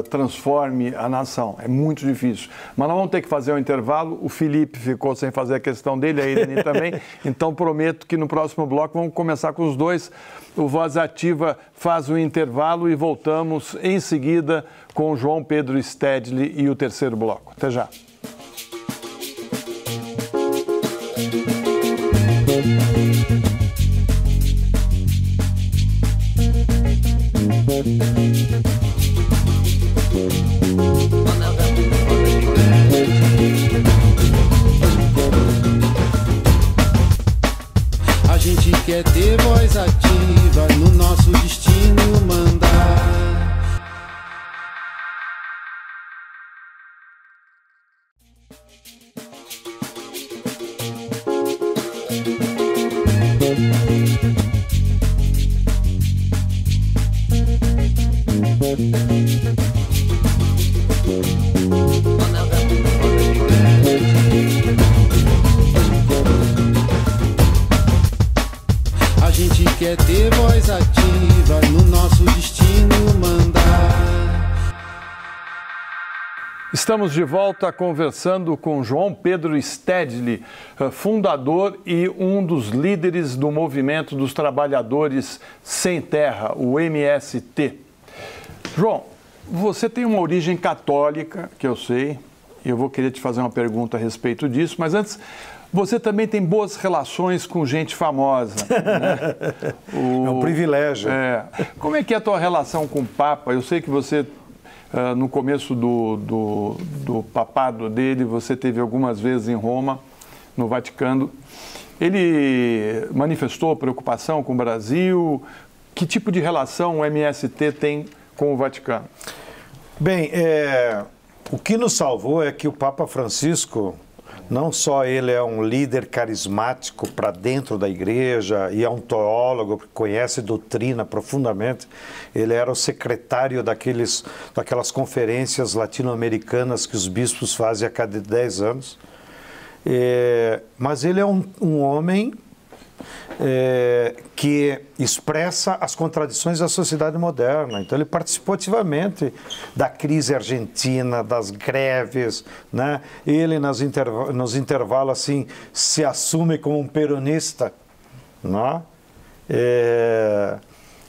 [SPEAKER 1] transforme a nação. É muito difícil. Mas nós vamos ter que fazer um intervalo. O Felipe ficou sem fazer a questão dele, a Irene também. Então, prometo que no próximo bloco vamos começar com os dois. O Voz Ativa faz o intervalo e voltamos em seguida com o João Pedro Stedley e o terceiro bloco. Até já.
[SPEAKER 3] A gente quer ter voz ativa no nosso destino mandar. A gente quer ter voz ativa no nosso destino mandar.
[SPEAKER 1] Estamos de volta conversando com João Pedro Stedley, fundador e um dos líderes do Movimento dos Trabalhadores Sem Terra, o MST. João, você tem uma origem católica, que eu sei, e eu vou querer te fazer uma pergunta a respeito disso, mas antes, você também tem boas relações com gente famosa. Né?
[SPEAKER 2] É um privilégio.
[SPEAKER 1] Como é que é a tua relação com o Papa? Eu sei que você, no começo do papado dele, você teve algumas vezes em Roma, no Vaticano, Ele manifestou preocupação com o Brasil? Que tipo de relação o MST tem com o Vaticano?
[SPEAKER 2] Bem, o que nos salvou é que o Papa Francisco, não só ele é um líder carismático para dentro da igreja e é um teólogo que conhece doutrina profundamente, ele era o secretário daquelas conferências latino-americanas que os bispos fazem a cada 10 anos, mas ele é um homem que expressa as contradições da sociedade moderna. Então ele participou ativamente da crise argentina, das greves, né? Ele nos intervalos assim se assume como um peronista, né?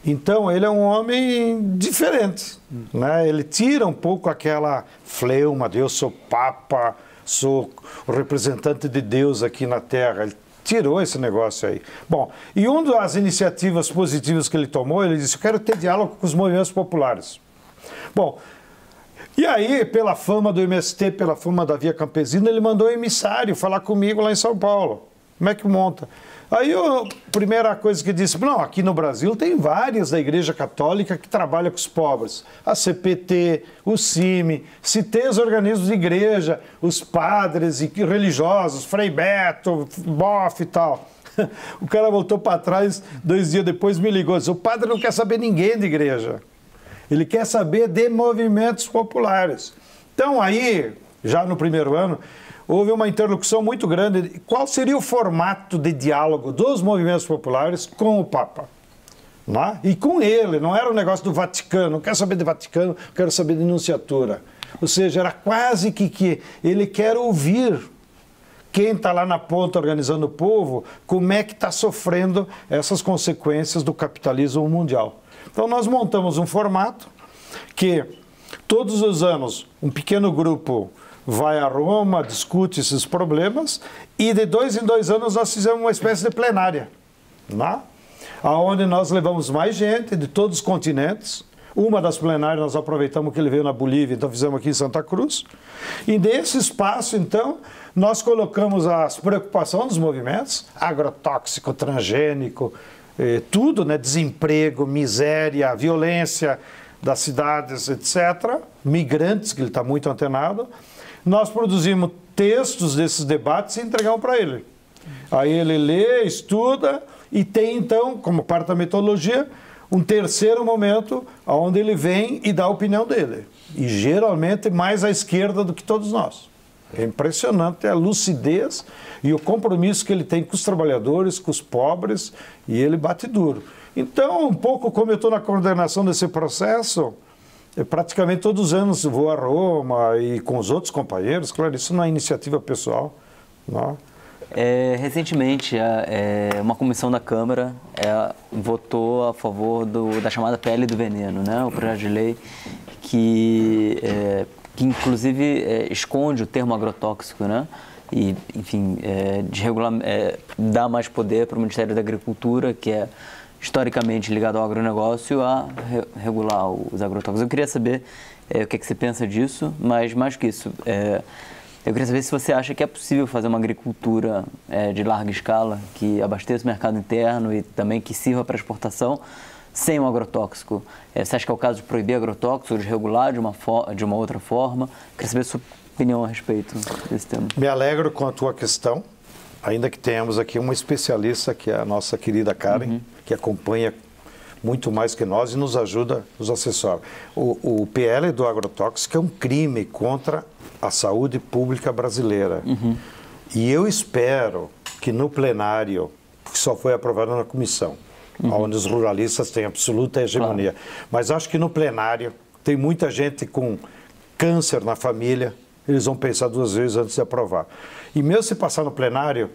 [SPEAKER 2] Então ele é um homem diferente, né? Ele tira um pouco aquela fleuma de eu sou Papa, sou o representante de Deus aqui na Terra. Ele tirou esse negócio aí. Bom, e uma das iniciativas positivas que ele tomou, ele disse, eu quero ter diálogo com os movimentos populares. Bom, e aí, pela fama do MST, pela fama da Via Campesina, ele mandou um emissário falar comigo lá em São Paulo. Como é que monta? Aí, a primeira coisa que disse, não, aqui no Brasil tem várias da Igreja Católica que trabalham com os pobres. A CPT, o CIMI, citei os organismos de igreja, os padres e religiosos, Frei Beto, Boff e tal. O cara voltou para trás, 2 dias depois me ligou, disse, o padre não quer saber ninguém de igreja. Ele quer saber de movimentos populares. Então, aí, já no primeiro ano, houve uma interlocução muito grande. Qual seria o formato de diálogo dos movimentos populares com o Papa? Não? E com ele, não era um negócio do Vaticano, não quero saber de Vaticano, quero saber de nunciatura. Ou seja, era quase que ele quer ouvir quem está lá na ponta organizando o povo, como é que está sofrendo essas consequências do capitalismo mundial. Então nós montamos um formato que todos os anos um pequeno grupo vai a Roma, discute esses problemas e de 2 em 2 anos nós fizemos uma espécie de plenária, né? Onde nós levamos mais gente de todos os continentes. Uma das plenárias nós aproveitamos que ele veio na Bolívia, então fizemos aqui em Santa Cruz. E nesse espaço, então, nós colocamos as preocupações dos movimentos, agrotóxico, transgênico, tudo, né? Desemprego, miséria, violência das cidades, etc. Migrantes, que ele está muito antenado. Nós produzimos textos desses debates e entregamos para ele. Aí ele lê, estuda e tem, então, como parte da metodologia, um terceiro momento onde ele vem e dá a opinião dele. E geralmente mais à esquerda do que todos nós. É impressionante a lucidez e o compromisso que ele tem com os trabalhadores, com os pobres, e ele bate duro. Então, um pouco como eu estou na coordenação desse processo, praticamente todos os anos eu vou a Roma e com os outros companheiros, claro, isso não é iniciativa pessoal, não.
[SPEAKER 6] Recentemente, uma comissão da Câmara votou a favor da chamada PL do veneno, né? O projeto de lei que inclusive esconde o termo agrotóxico, né? E, enfim, dá mais poder para o Ministério da Agricultura, que é historicamente ligado ao agronegócio, a regular os agrotóxicos. Eu queria saber o que você pensa disso, mas mais que isso, eu queria saber se você acha que é possível fazer uma agricultura de larga escala, que abasteça o mercado interno e também que sirva para exportação, sem um agrotóxico. Você acha que é o caso de proibir agrotóxicos, de regular de uma outra forma? Queria saber a sua opinião a respeito desse tema.
[SPEAKER 2] Me alegro com a tua questão, ainda que tenhamos aqui uma especialista, que é a nossa querida Karen, que acompanha muito mais que nós e nos ajuda, nos assessora. O PL do agrotóxico é um crime contra a saúde pública brasileira. E eu espero que no plenário, que só foi aprovado na comissão, onde os ruralistas têm absoluta hegemonia, mas acho que no plenário tem muita gente com câncer na família, eles vão pensar 2 vezes antes de aprovar. E mesmo se passar no plenário,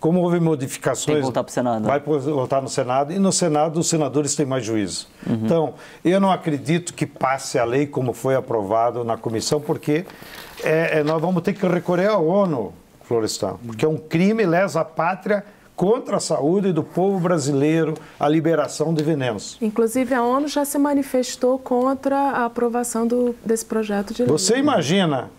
[SPEAKER 2] como houve modificações,
[SPEAKER 6] tem que voltar para o Senado.
[SPEAKER 2] Vai voltar no Senado, e no Senado os senadores têm mais juízo. Então, eu não acredito que passe a lei como foi aprovado na comissão, porque nós vamos ter que recorrer à ONU, Florestan, porque é um crime lesa pátria contra a saúde do povo brasileiro, a liberação de venenos.
[SPEAKER 9] Inclusive, a ONU já se manifestou contra a aprovação desse projeto de lei.
[SPEAKER 2] Você imagina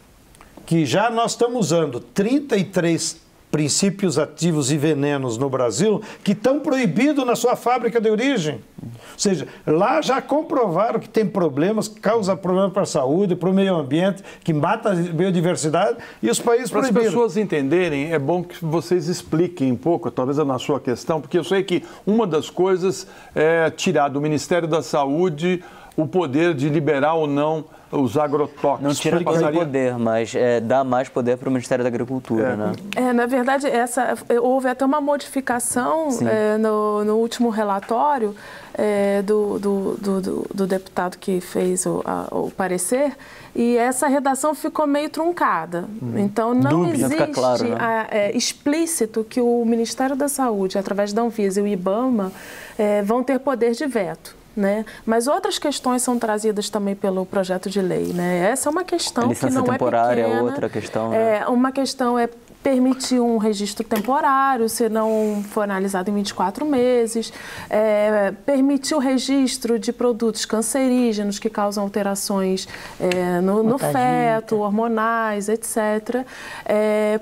[SPEAKER 2] que já nós estamos usando 33 princípios ativos e venenos no Brasil que estão proibidos na sua fábrica de origem. Ou seja, lá já comprovaram que tem problemas, que causa problema para a saúde, para o meio ambiente, que mata a biodiversidade, e os países proibiram.
[SPEAKER 1] Para as pessoas entenderem, é bom que vocês expliquem um pouco, talvez na sua questão, porque eu sei que uma das coisas é tirar do Ministério da Saúde o poder de liberar ou não os agrotóxicos.
[SPEAKER 6] Não tira o poder, mas dá mais poder para o Ministério da Agricultura, né?
[SPEAKER 9] Na verdade, houve até uma modificação no último relatório do deputado que fez o parecer, e essa redação ficou meio truncada. Então, não existe
[SPEAKER 6] claro, né?
[SPEAKER 9] Explícito que o Ministério da Saúde, através da Anvisa e o IBAMA, vão ter poder de veto. Né? Mas outras questões são trazidas também pelo projeto de lei. Né? Essa é uma questão que não é
[SPEAKER 6] temporária,
[SPEAKER 9] pequena.
[SPEAKER 6] outra questão. Né?
[SPEAKER 9] Uma questão é permitir um registro temporário, se não for analisado em 24 meses, permitir o registro de produtos cancerígenos que causam alterações no feto, hormonais, etc.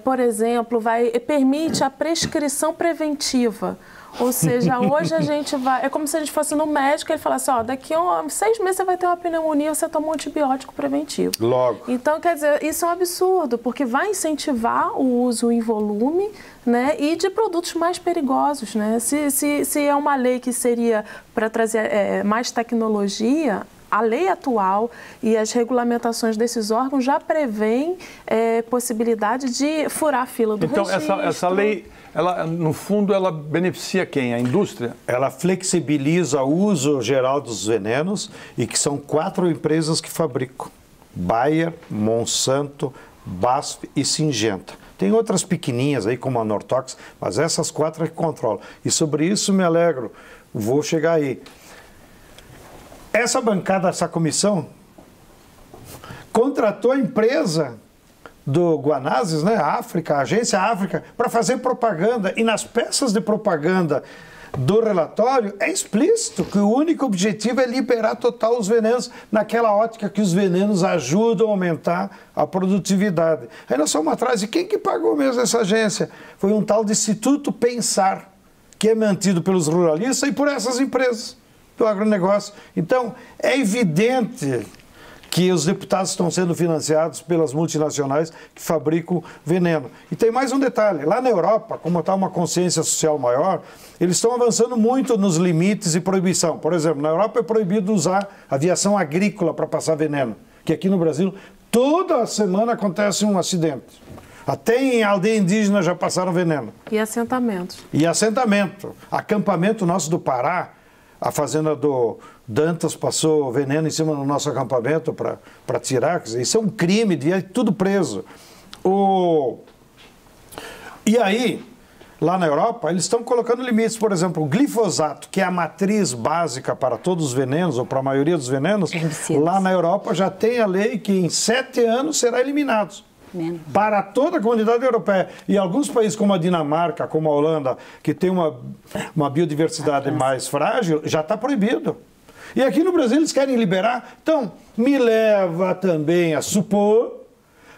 [SPEAKER 9] Por exemplo, permite a prescrição preventiva. Ou seja, hoje a gente vai... É como se a gente fosse no médico e ele falasse, daqui a 6 meses você vai ter uma pneumonia, você toma um antibiótico preventivo.
[SPEAKER 2] Logo.
[SPEAKER 9] Então, quer dizer, isso é um absurdo, porque vai incentivar o uso em volume, né, e de produtos mais perigosos. Né? Se é uma lei que seria para trazer mais tecnologia, a lei atual e as regulamentações desses órgãos já prevêem possibilidade de furar a fila do registro.
[SPEAKER 1] Então, essa lei... no fundo, ela beneficia quem? A indústria?
[SPEAKER 2] Ela flexibiliza o uso geral dos venenos, e que são 4 empresas que fabricam: Bayer, Monsanto, BASF e Syngenta. Tem outras pequenininhas aí, como a Nortox, mas essas 4 é que controlam. E sobre isso me alegro, vou chegar aí. Essa bancada, essa comissão, contratou a empresa do Guanazes, né, a Agência África, para fazer propaganda, e nas peças de propaganda do relatório é explícito que o único objetivo é liberar total os venenos, naquela ótica que os venenos ajudam a aumentar a produtividade. Aí nós fomos atrás, e quem que pagou mesmo essa agência? Foi um tal de Instituto Pensar, que é mantido pelos ruralistas e por essas empresas do agronegócio. Então, é evidente que os deputados estão sendo financiados pelas multinacionais que fabricam veneno. E tem mais um detalhe, lá na Europa, como está uma consciência social maior, eles estão avançando muito nos limites e proibição. Por exemplo, na Europa é proibido usar aviação agrícola para passar veneno, que aqui no Brasil toda semana acontece um acidente. Até em aldeia indígena já passaram veneno.
[SPEAKER 9] E assentamentos.
[SPEAKER 2] E assentamento. Acampamento nosso do Pará, a fazenda do Dantas passou veneno em cima do nosso acampamento para tirar. Quer dizer, isso é um crime, devia ir tudo preso. E aí, lá na Europa, eles estão colocando limites. Por exemplo, o glifosato, que é a matriz básica para todos os venenos, ou para a maioria dos venenos, lá na Europa já tem a lei que em 7 anos será eliminado. Para toda a comunidade europeia. E alguns países como a Dinamarca, como a Holanda, que tem uma biodiversidade mais frágil, já está proibido. E aqui no Brasil eles querem liberar. Então, me leva também a supor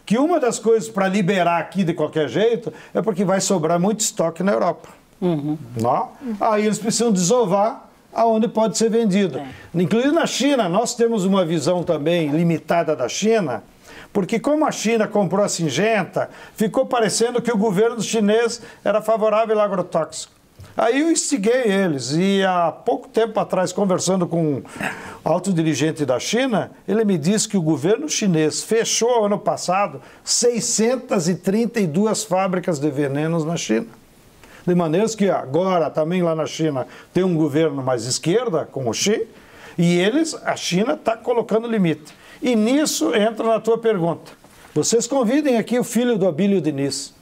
[SPEAKER 2] que uma das coisas para liberar aqui de qualquer jeito é porque vai sobrar muito estoque na Europa. Não? Aí eles precisam desovar aonde pode ser vendido. Inclusive na China, nós temos uma visão também limitada da China, porque como a China comprou a Syngenta, ficou parecendo que o governo chinês era favorável ao agrotóxico. Aí eu instiguei eles, e há pouco tempo atrás, conversando com um alto dirigente da China, ele me disse que o governo chinês fechou ano passado 632 fábricas de venenos na China. De maneira que agora, também lá na China, tem um governo mais esquerda, com o Xi, e a China está colocando limite. E nisso entra na tua pergunta. Vocês convidem aqui o filho do Abílio Diniz,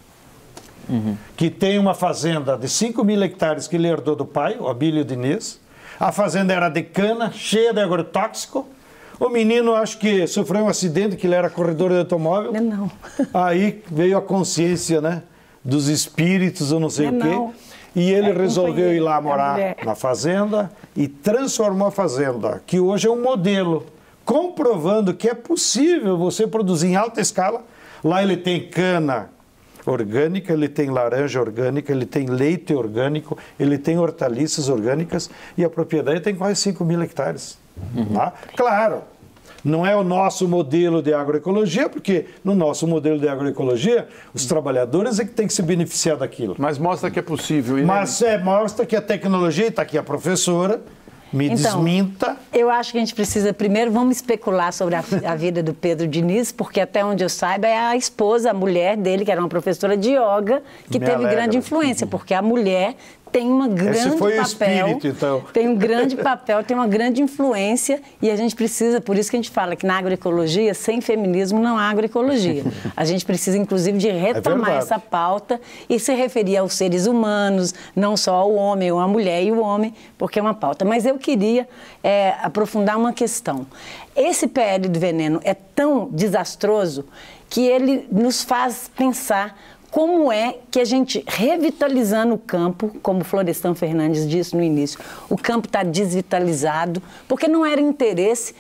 [SPEAKER 2] que tem uma fazenda de 5.000 hectares que ele herdou do pai, o Abílio Diniz. A fazenda era de cana, cheia de agrotóxico. O menino, acho que sofreu um acidente, que ele era corredor de automóvel.
[SPEAKER 7] Não.
[SPEAKER 2] Aí veio a consciência, né, dos espíritos ou não sei o quê. E ele resolveu ir lá morar na fazenda e transformou a fazenda, que hoje é um modelo, comprovando que é possível você produzir em alta escala. Lá ele tem cana orgânica, ele tem laranja orgânica, ele tem leite orgânico, ele tem hortaliças orgânicas e a propriedade tem quase 5.000 hectares. Tá? Claro, não é o nosso modelo de agroecologia, porque no nosso modelo de agroecologia, os trabalhadores é que tem que se beneficiar daquilo.
[SPEAKER 1] Mas mostra que é possível.
[SPEAKER 2] Mas mostra que a tecnologia, está aqui a professora, desminta.
[SPEAKER 7] Eu acho que a gente precisa, primeiro, vamos especular sobre a vida do Pedro Diniz, porque até onde eu saiba é a esposa, a mulher dele, que era uma professora de yoga, que teve grande influência, porque a mulher tem uma grande tem um grande papel, tem uma grande influência e a gente precisa, por isso que a gente fala que na agroecologia, sem feminismo não há agroecologia. A gente precisa, inclusive, de retomar essa pauta e se referir aos seres humanos, não só ao homem ou à mulher e o homem, porque é uma pauta. Mas eu queria aprofundar uma questão. Esse PL do veneno é tão desastroso que ele nos faz pensar como é que a gente, revitalizando o campo, como Florestan Fernandes disse no início, o campo está desvitalizado, porque não era interesse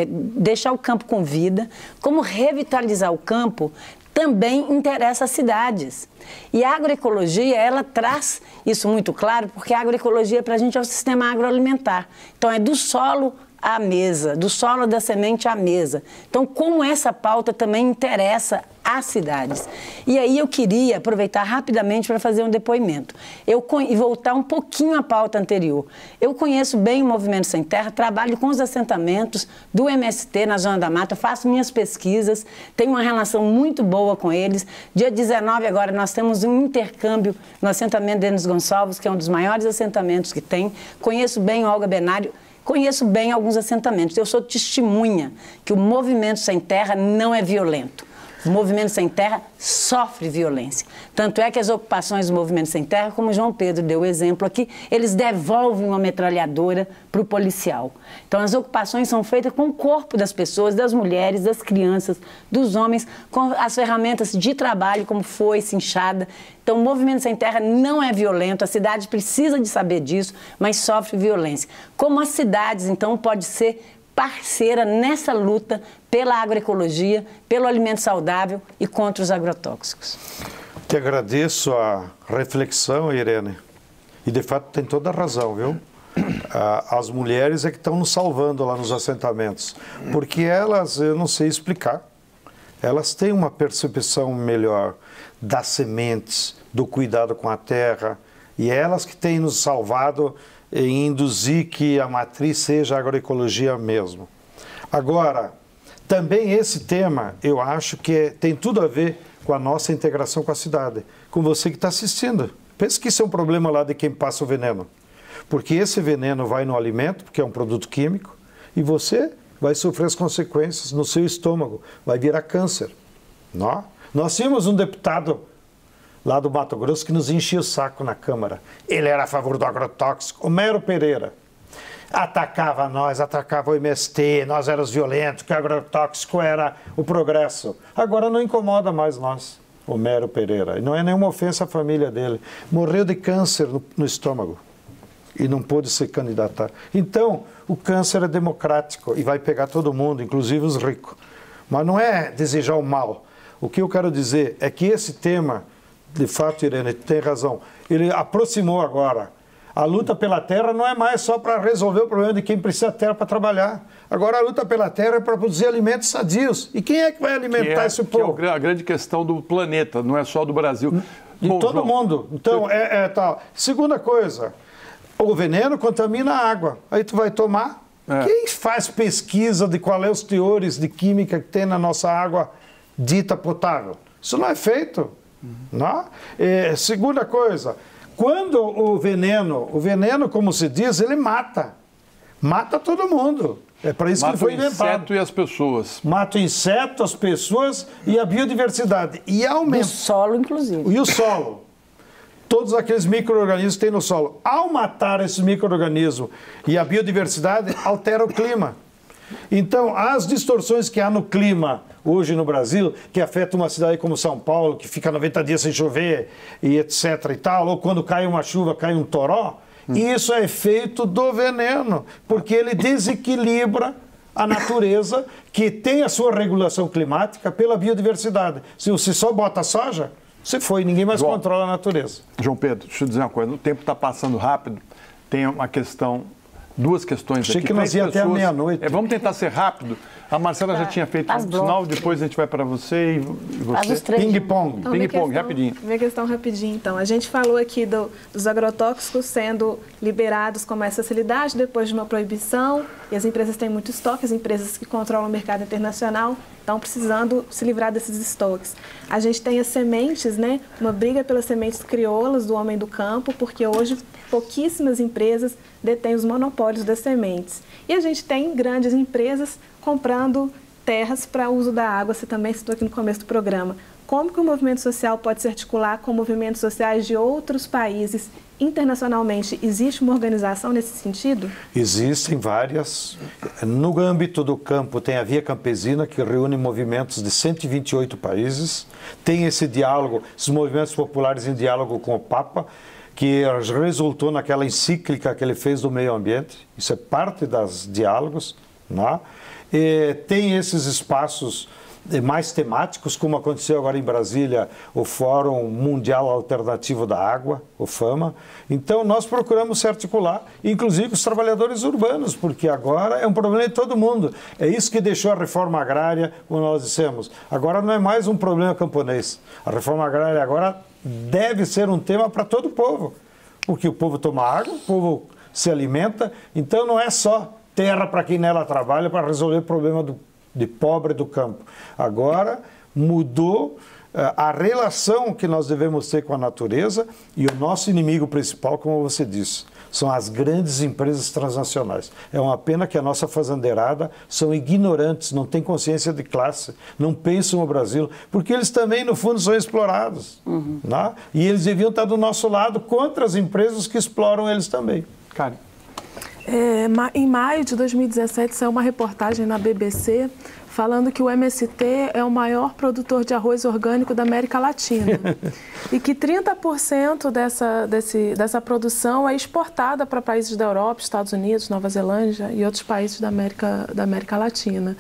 [SPEAKER 7] deixar o campo com vida, como revitalizar o campo também interessa às cidades. E a agroecologia, ela traz isso muito claro, porque a agroecologia para a gente é o sistema agroalimentar. Então é do solo à mesa, do solo da semente à mesa. Então, como essa pauta também interessa às cidades. E aí eu queria aproveitar rapidamente para fazer um depoimento. E voltar um pouquinho à pauta anterior. Eu conheço bem o Movimento Sem Terra, trabalho com os assentamentos do MST na Zona da Mata, faço minhas pesquisas, tenho uma relação muito boa com eles. Dia 19 agora nós temos um intercâmbio no assentamento Denis Gonçalves, que é um dos maiores assentamentos que tem. Conheço bem o Olga Benário. Conheço bem alguns assentamentos. Eu sou testemunha que o Movimento Sem Terra não é violento. O Movimento Sem Terra sofre violência. Tanto é que as ocupações do Movimento Sem Terra, como o João Pedro deu o exemplo aqui, eles devolvem uma metralhadora para o policial. Então, as ocupações são feitas com o corpo das pessoas, das mulheres, das crianças, dos homens, com as ferramentas de trabalho, como foice, enxada. Então, o Movimento Sem Terra não é violento, a cidade precisa de saber disso, mas sofre violência. Como as cidades, então, pode ser parceira nessa luta pela agroecologia, pelo alimento saudável e contra os agrotóxicos.
[SPEAKER 2] Te agradeço a reflexão, Irene. E, de fato, tem toda a razão, viu? As mulheres é que estão nos salvando lá nos assentamentos. Porque elas, eu não sei explicar, elas têm uma percepção melhor das sementes, do cuidado com a terra. E elas que têm nos salvado em induzir que a matriz seja a agroecologia mesmo. Agora, também esse tema, eu acho que tem tudo a ver com a nossa integração com a cidade, com você que está assistindo. Pensa que isso é um problema lá de quem passa o veneno. Porque esse veneno vai no alimento, porque é um produto químico, e você vai sofrer as consequências no seu estômago, vai virar câncer. Nós tínhamos um deputado lá do Mato Grosso, que nos enchia o saco na Câmara. Ele era a favor do agrotóxico, Homero Pereira. Atacava nós, atacava o MST, nós éramos violentos, que o agrotóxico era o progresso. Agora não incomoda mais nós, Homero Pereira. E não é nenhuma ofensa à família dele. Morreu de câncer no estômago e não pôde se candidatar. Então, o câncer é democrático e vai pegar todo mundo, inclusive os ricos. Mas não é desejar o mal. O que eu quero dizer é que esse tema, de fato, Irene, tem razão, ele aproximou agora. A luta pela terra não é mais só para resolver o problema de quem precisa de terra para trabalhar. Agora a luta pela terra é para produzir alimentos sadios. E quem é que vai alimentar esse povo?
[SPEAKER 1] Que é a grande questão do planeta, não é só do Brasil.
[SPEAKER 2] De todo mundo. Então, tal. Segunda coisa, o veneno contamina a água. Aí tu vai tomar. Quem faz pesquisa de qual é os teores de química que tem na nossa água dita potável? Isso não é feito. Não? Segunda coisa, quando o veneno, como se diz, ele mata todo mundo. É para isso que ele foi inventado.
[SPEAKER 1] Mata o inseto e as pessoas.
[SPEAKER 2] Mata o inseto, as pessoas e a biodiversidade. E aumenta.
[SPEAKER 7] O solo, inclusive.
[SPEAKER 2] E o solo. Todos aqueles micro-organismos que tem no solo. Ao matar esses micro-organismos e a biodiversidade, altera o clima. Então, as distorções que há no clima hoje no Brasil, que afetam uma cidade como São Paulo, que fica 90 dias sem chover e etc e tal, ou quando cai uma chuva, cai um toró, isso é efeito do veneno, porque ele desequilibra a natureza, que tem a sua regulação climática pela biodiversidade. Se você só bota soja, você foi, ninguém mais controla a natureza.
[SPEAKER 1] João Pedro, deixa eu dizer uma coisa, o tempo está passando rápido, tem uma questão, duas questões aqui.
[SPEAKER 2] Achei que nós ia até a meia-noite.
[SPEAKER 1] Vamos tentar ser rápido. A Marcela já tinha feito um sinal, depois a gente vai para você e você.
[SPEAKER 2] Ping-pong.
[SPEAKER 12] Então,
[SPEAKER 1] Ping-pong, rapidinho.
[SPEAKER 12] Minha questão rapidinho, então. A gente falou aqui dos agrotóxicos sendo liberados com mais facilidade depois de uma proibição, e as empresas têm muito estoque, as empresas que controlam o mercado internacional estão precisando se livrar desses estoques. A gente tem as sementes, né? Uma briga pelas sementes crioulas do homem do campo, porque hoje pouquíssimas empresas detêm os monopólios das sementes. E a gente tem grandes empresas comprando terras para uso da água, você também citou aqui no começo do programa. Como que o movimento social pode se articular com movimentos sociais de outros países internacionalmente? Existe uma organização nesse sentido?
[SPEAKER 2] Existem várias. No âmbito do campo tem a Via Campesina, que reúne movimentos de 128 países. Tem esse diálogo, esses movimentos populares em diálogo com o Papa, que resultou naquela encíclica que ele fez do meio ambiente. Isso é parte dos diálogos, né? E tem esses espaços mais temáticos, como aconteceu agora em Brasília, o Fórum Mundial Alternativo da Água, o FAMA. Então, nós procuramos se articular, inclusive com os trabalhadores urbanos, porque agora é um problema de todo mundo. É isso que deixou a reforma agrária, como nós dissemos. Agora não é mais um problema camponês. A reforma agrária agora deve ser um tema para todo o povo, porque o povo toma água, o povo se alimenta, então não é só terra para quem nela trabalha para resolver o problema de pobre do campo. Agora mudou a relação que nós devemos ter com a natureza, e o nosso inimigo principal, como você disse, são as grandes empresas transnacionais. É uma pena que a nossa fazendeirada são ignorantes, não têm consciência de classe, não pensam no Brasil, porque eles também, no fundo, são explorados. Né? E eles deviam estar do nosso lado contra as empresas que exploram eles também.
[SPEAKER 1] Karen.
[SPEAKER 9] Em maio de 2017, saiu uma reportagem na BBC falando que o MST é o maior produtor de arroz orgânico da América Latina e que 30% dessa produção é exportada para países da Europa, Estados Unidos, Nova Zelândia e outros países da América Latina.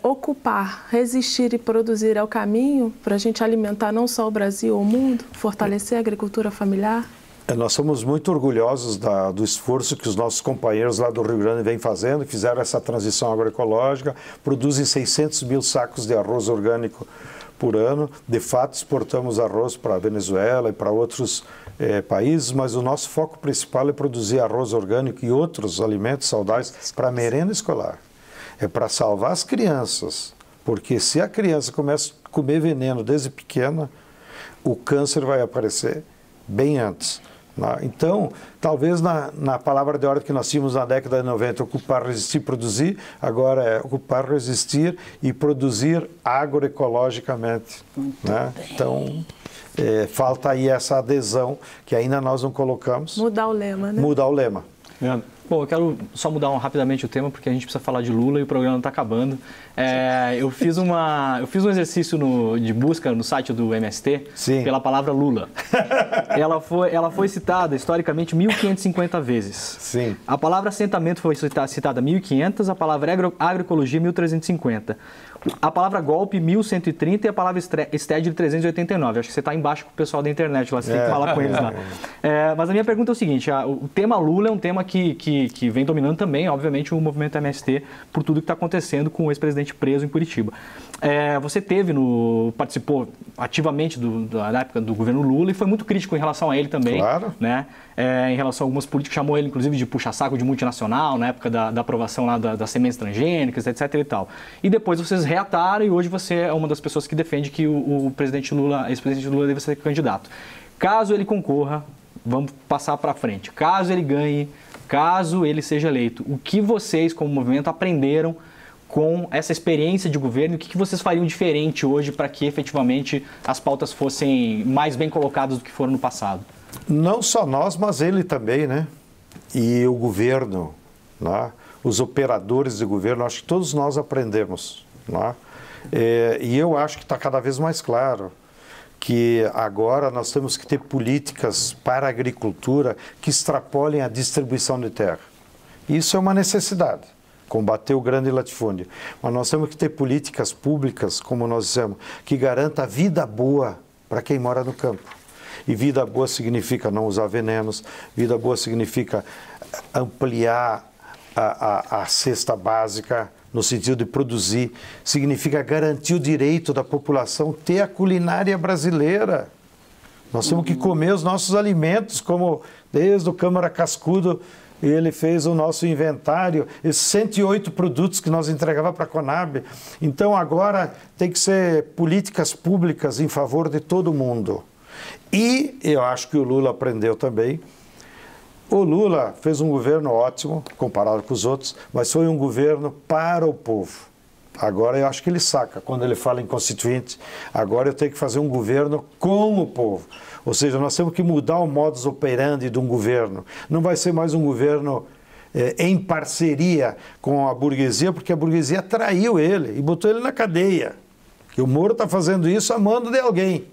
[SPEAKER 9] Ocupar, resistir e produzir é o caminho para a gente alimentar não só o Brasil, o mundo, fortalecer a agricultura familiar?
[SPEAKER 2] Nós somos muito orgulhosos do esforço que os nossos companheiros lá do Rio Grande vêm fazendo, fizeram essa transição agroecológica, produzem 600 mil sacos de arroz orgânico por ano. De fato, exportamos arroz para a Venezuela e para outros países, mas o nosso foco principal é produzir arroz orgânico e outros alimentos saudáveis para a merenda escolar. É para salvar as crianças, porque se a criança começa a comer veneno desde pequena, o câncer vai aparecer bem antes. Então, talvez na palavra de ordem que nós tínhamos na década de 90, ocupar, resistir, produzir, agora é ocupar, resistir e produzir agroecologicamente. Né? Então, falta aí essa adesão que ainda nós não colocamos.
[SPEAKER 9] Mudar o lema, né?
[SPEAKER 2] Mudar o lema.
[SPEAKER 8] Bom, eu quero só mudar rapidamente o tema, porque a gente precisa falar de Lula e o programa está acabando. Eu fiz um exercício de busca no site do MST.
[SPEAKER 2] Sim.
[SPEAKER 8] Pela palavra Lula. Ela foi citada historicamente 1.550 vezes.
[SPEAKER 2] Sim.
[SPEAKER 8] A palavra assentamento foi citada 1.500, a palavra agroecologia 1.350. A palavra golpe, 1130, e a palavra STED, 389. Acho que você está embaixo com o pessoal da internet lá, você tem que falar com eles lá. Mas a minha pergunta é o seguinte, o tema Lula é um tema que vem dominando também, obviamente, o movimento MST, por tudo que está acontecendo com o ex-presidente preso em Curitiba. Você participou ativamente da época do governo Lula e foi muito crítico em relação a ele também.
[SPEAKER 2] Claro.
[SPEAKER 8] Né? Em relação a algumas políticas, chamou ele inclusive de puxa-saco de multinacional, na época da aprovação lá das sementes transgênicas, etc. e tal. E depois vocês reataram e hoje você é uma das pessoas que defende que o ex-presidente Lula deve ser candidato. Caso ele concorra, vamos passar para frente. Caso ele ganhe, caso ele seja eleito, o que vocês, como movimento, aprenderam com essa experiência de governo? O que vocês fariam diferente hoje para que efetivamente as pautas fossem mais bem colocadas do que foram no passado?
[SPEAKER 2] Não só nós, mas ele também, né? E o governo, né? Os operadores de governo, acho que todos nós aprendemos. Né? E eu acho que está cada vez mais claro que agora nós temos que ter políticas para a agricultura que extrapolem a distribuição de terra. Isso é uma necessidade. combater o grande latifúndio. Mas nós temos que ter políticas públicas, como nós dissemos, que garanta vida boa para quem mora no campo. E vida boa significa não usar venenos, vida boa significa ampliar a cesta básica, no sentido de produzir, significa garantir o direito da população ter a culinária brasileira. Nós temos que comer os nossos alimentos, como desde o Câmara Cascudo, ele fez o nosso inventário, esses 108 produtos que nós entregava para a Conab. Então agora tem que ser políticas públicas em favor de todo mundo. E eu acho que o Lula aprendeu também. O Lula fez um governo ótimo, comparado com os outros, mas foi um governo para o povo. Agora eu acho que ele saca, quando ele fala em constituinte, agora eu tenho que fazer um governo com o povo. Ou seja, nós temos que mudar o modus operandi de um governo. Não vai ser mais um governo em parceria com a burguesia, porque a burguesia traiu ele e botou ele na cadeia. E o Moro está fazendo isso a mando de alguém,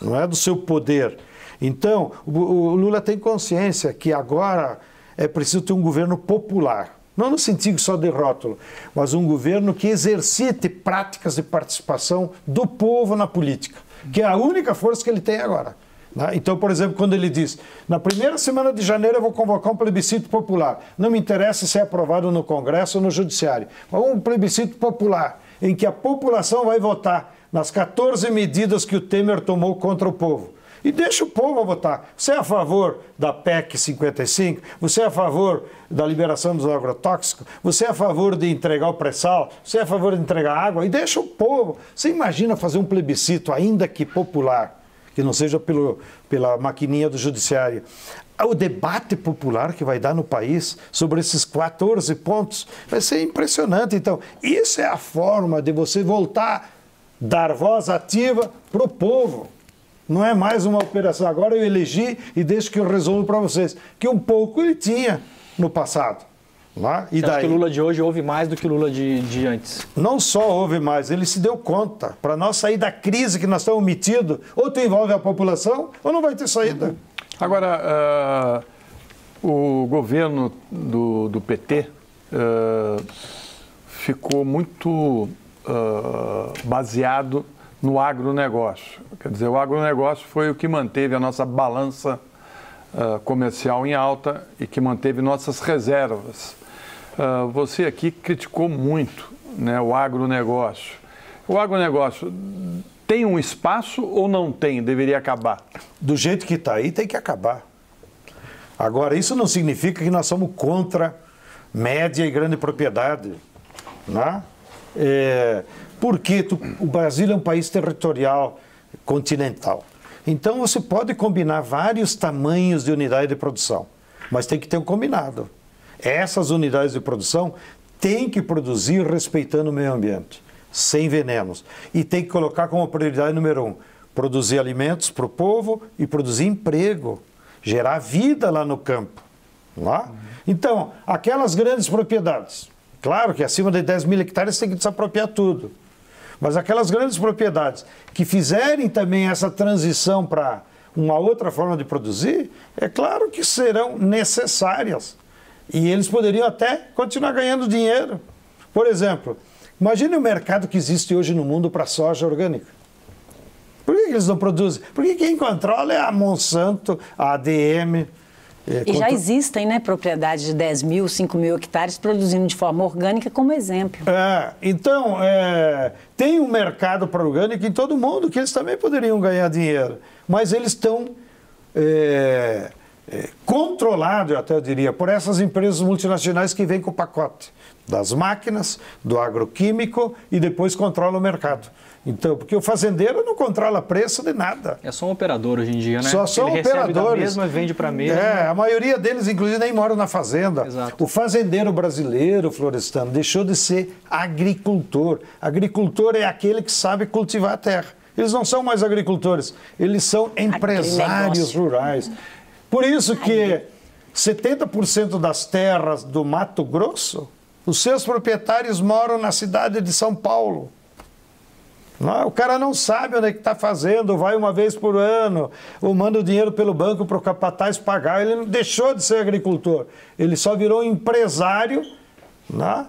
[SPEAKER 2] não é do seu poder. Então, o Lula tem consciência que agora é preciso ter um governo popular. Não no sentido só de rótulo, mas um governo que exercite práticas de participação do povo na política, que é a única força que ele tem agora. Então, por exemplo, quando ele diz, na primeira semana de janeiro eu vou convocar um plebiscito popular, não me interessa se é aprovado no Congresso ou no Judiciário, mas um plebiscito popular, em que a população vai votar nas 14 medidas que o Temer tomou contra o povo. E deixa o povo votar. Você é a favor da PEC 55? Você é a favor da liberação dos agrotóxicos? Você é a favor de entregar o pré-sal? Você é a favor de entregar água? E deixa o povo. Você imagina fazer um plebiscito, ainda que popular, que não seja pela maquininha do judiciário. O debate popular que vai dar no país sobre esses 14 pontos vai ser impressionante. Então, isso é a forma de você voltar, dar voz ativa para o povo. Não é mais uma operação, agora eu elegi e deixo que eu resolvo para vocês. Que um pouco ele tinha no passado. E
[SPEAKER 8] daí, acha que o Lula de hoje ouve mais do que o Lula de antes?
[SPEAKER 2] Não só ouve mais, ele se deu conta. Para nós sair da crise que nós estamos metidos, ou tu envolve a população, ou não vai ter saída.
[SPEAKER 1] Agora, o governo do PT ficou muito baseado no agronegócio. Quer dizer, o agronegócio foi o que manteve a nossa balança comercial em alta e que manteve nossas reservas. Você aqui criticou muito, né, o agronegócio. O agronegócio tem um espaço ou não tem? Deveria acabar?
[SPEAKER 2] Do jeito que está aí, tem que acabar. Agora, isso não significa que nós somos contra média e grande propriedade, né? Porque o Brasil é um país territorial, continental. Então você pode combinar vários tamanhos de unidade de produção, mas tem que ter um combinado. Essas unidades de produção têm que produzir respeitando o meio ambiente, sem venenos. E tem que colocar como prioridade número 1, produzir alimentos para o povo e produzir emprego, gerar vida lá no campo. Lá? Então, aquelas grandes propriedades, claro que acima de 10 mil hectares tem que desapropriar tudo. Mas aquelas grandes propriedades que fizerem também essa transição para uma outra forma de produzir, é claro que serão necessárias. E eles poderiam até continuar ganhando dinheiro. Por exemplo, imagine o mercado que existe hoje no mundo para soja orgânica. Por que eles não produzem? Porque quem controla é a Monsanto, a ADM.
[SPEAKER 7] E já existem, né, propriedades de 10 mil, 5 mil hectares produzindo de forma orgânica como exemplo.
[SPEAKER 2] Então, tem um mercado para orgânico em todo mundo que eles também poderiam ganhar dinheiro. Mas eles estão controlados, eu diria, por essas empresas multinacionais que vêm com o pacote das máquinas, do agroquímico e depois controla o mercado. Então, porque o fazendeiro não controla preço de nada.
[SPEAKER 8] É só um operador hoje em dia, né?
[SPEAKER 2] Só são
[SPEAKER 8] ele
[SPEAKER 2] operadores.
[SPEAKER 8] Recebe da mesma, vende para a mesma.
[SPEAKER 2] A maioria deles, inclusive, nem moram na fazenda.
[SPEAKER 8] Exato.
[SPEAKER 2] O fazendeiro brasileiro, Florestano, deixou de ser agricultor. Agricultor é aquele que sabe cultivar a terra. Eles não são mais agricultores, eles são empresários rurais. Por isso que 70% das terras do Mato Grosso, os seus proprietários moram na cidade de São Paulo. Não, o cara não sabe onde é que está fazendo, vai uma vez por ano, ou manda o dinheiro pelo banco para o capataz pagar. Ele não deixou de ser agricultor, ele só virou empresário, né?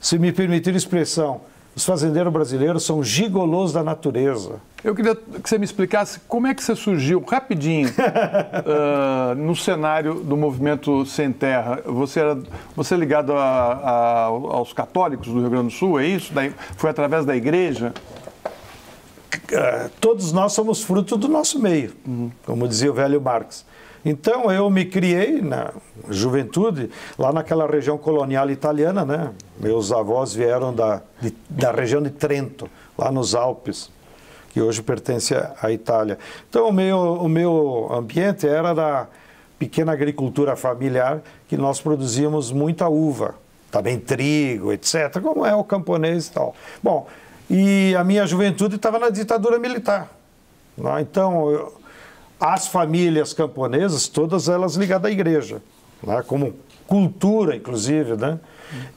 [SPEAKER 2] se me permitir a expressão, os fazendeiros brasileiros são gigolôs da natureza.
[SPEAKER 1] Eu queria que você me explicasse como é que você surgiu, rapidinho, no cenário do movimento Sem Terra. Você é ligado aos católicos do Rio Grande do Sul, é isso? Foi através da igreja?
[SPEAKER 2] Todos nós somos fruto do nosso meio, como dizia o velho Marx. Então, eu me criei na juventude, lá naquela região colonial italiana, né? Meus avós vieram da região de Trento, lá nos Alpes, que hoje pertence à Itália. Então, o meu ambiente era da pequena agricultura familiar, que nós produzíamos muita uva, também trigo, etc., como é o camponês e tal. Bom, e a minha juventude estava na ditadura militar. Né? Então, as famílias camponesas, todas elas ligadas à igreja, né? Como cultura, inclusive, né?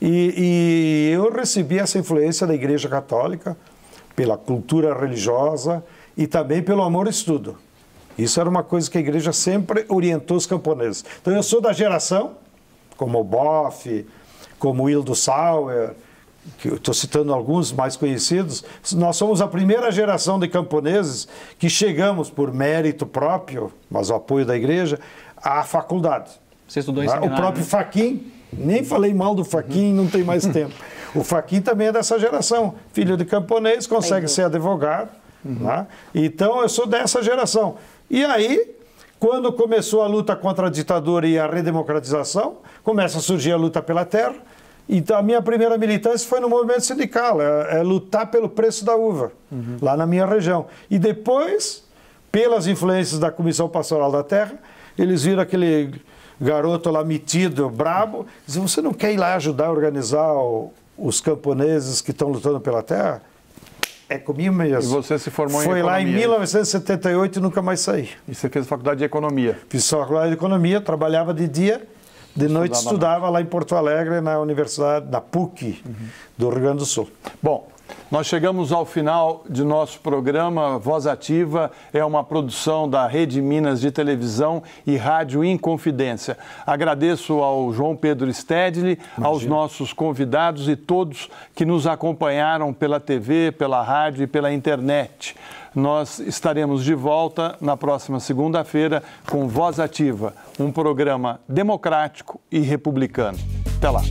[SPEAKER 2] E eu recebi essa influência da Igreja Católica, pela cultura religiosa e também pelo amor ao estudo. Isso era uma coisa que a igreja sempre orientou os camponeses. Então eu sou da geração, como o Boff, como o Hildo Sauer, que eu estou citando alguns mais conhecidos, nós somos a primeira geração de camponeses que chegamos, por mérito próprio, mas o apoio da igreja, à faculdade.
[SPEAKER 8] Você estudou em seminário,
[SPEAKER 2] o próprio Fachin, nem falei mal do Fachin, não tem mais tempo. O Fachin também é dessa geração, filho de camponês, consegue ser advogado. Né? Então eu sou dessa geração. E aí, quando começou a luta contra a ditadura e a redemocratização, começa a surgir a luta pela terra. Então, a minha primeira militância foi no movimento sindical, é lutar pelo preço da uva, lá na minha região. E depois, pelas influências da Comissão Pastoral da Terra, eles viram aquele garoto lá metido, brabo, diziam, você não quer ir lá ajudar a organizar os camponeses que estão lutando pela terra? É comigo mesmo.
[SPEAKER 1] E você se formou em
[SPEAKER 2] Foi
[SPEAKER 1] economia?
[SPEAKER 2] Lá em 1978 e nunca mais saí.
[SPEAKER 1] E você fez faculdade de economia?
[SPEAKER 2] Fiz faculdade de economia, trabalhava de dia, de noite estudava lá em Porto Alegre, na universidade, na PUC, do Rio Grande do Sul.
[SPEAKER 1] Bom, nós chegamos ao final de nosso programa. Voz Ativa é uma produção da Rede Minas de Televisão e Rádio Inconfidência. Agradeço ao João Pedro Stedley, aos nossos convidados e todos que nos acompanharam pela TV, pela rádio e pela internet. Nós estaremos de volta na próxima segunda-feira com Voz Ativa, um programa democrático e republicano. Até lá.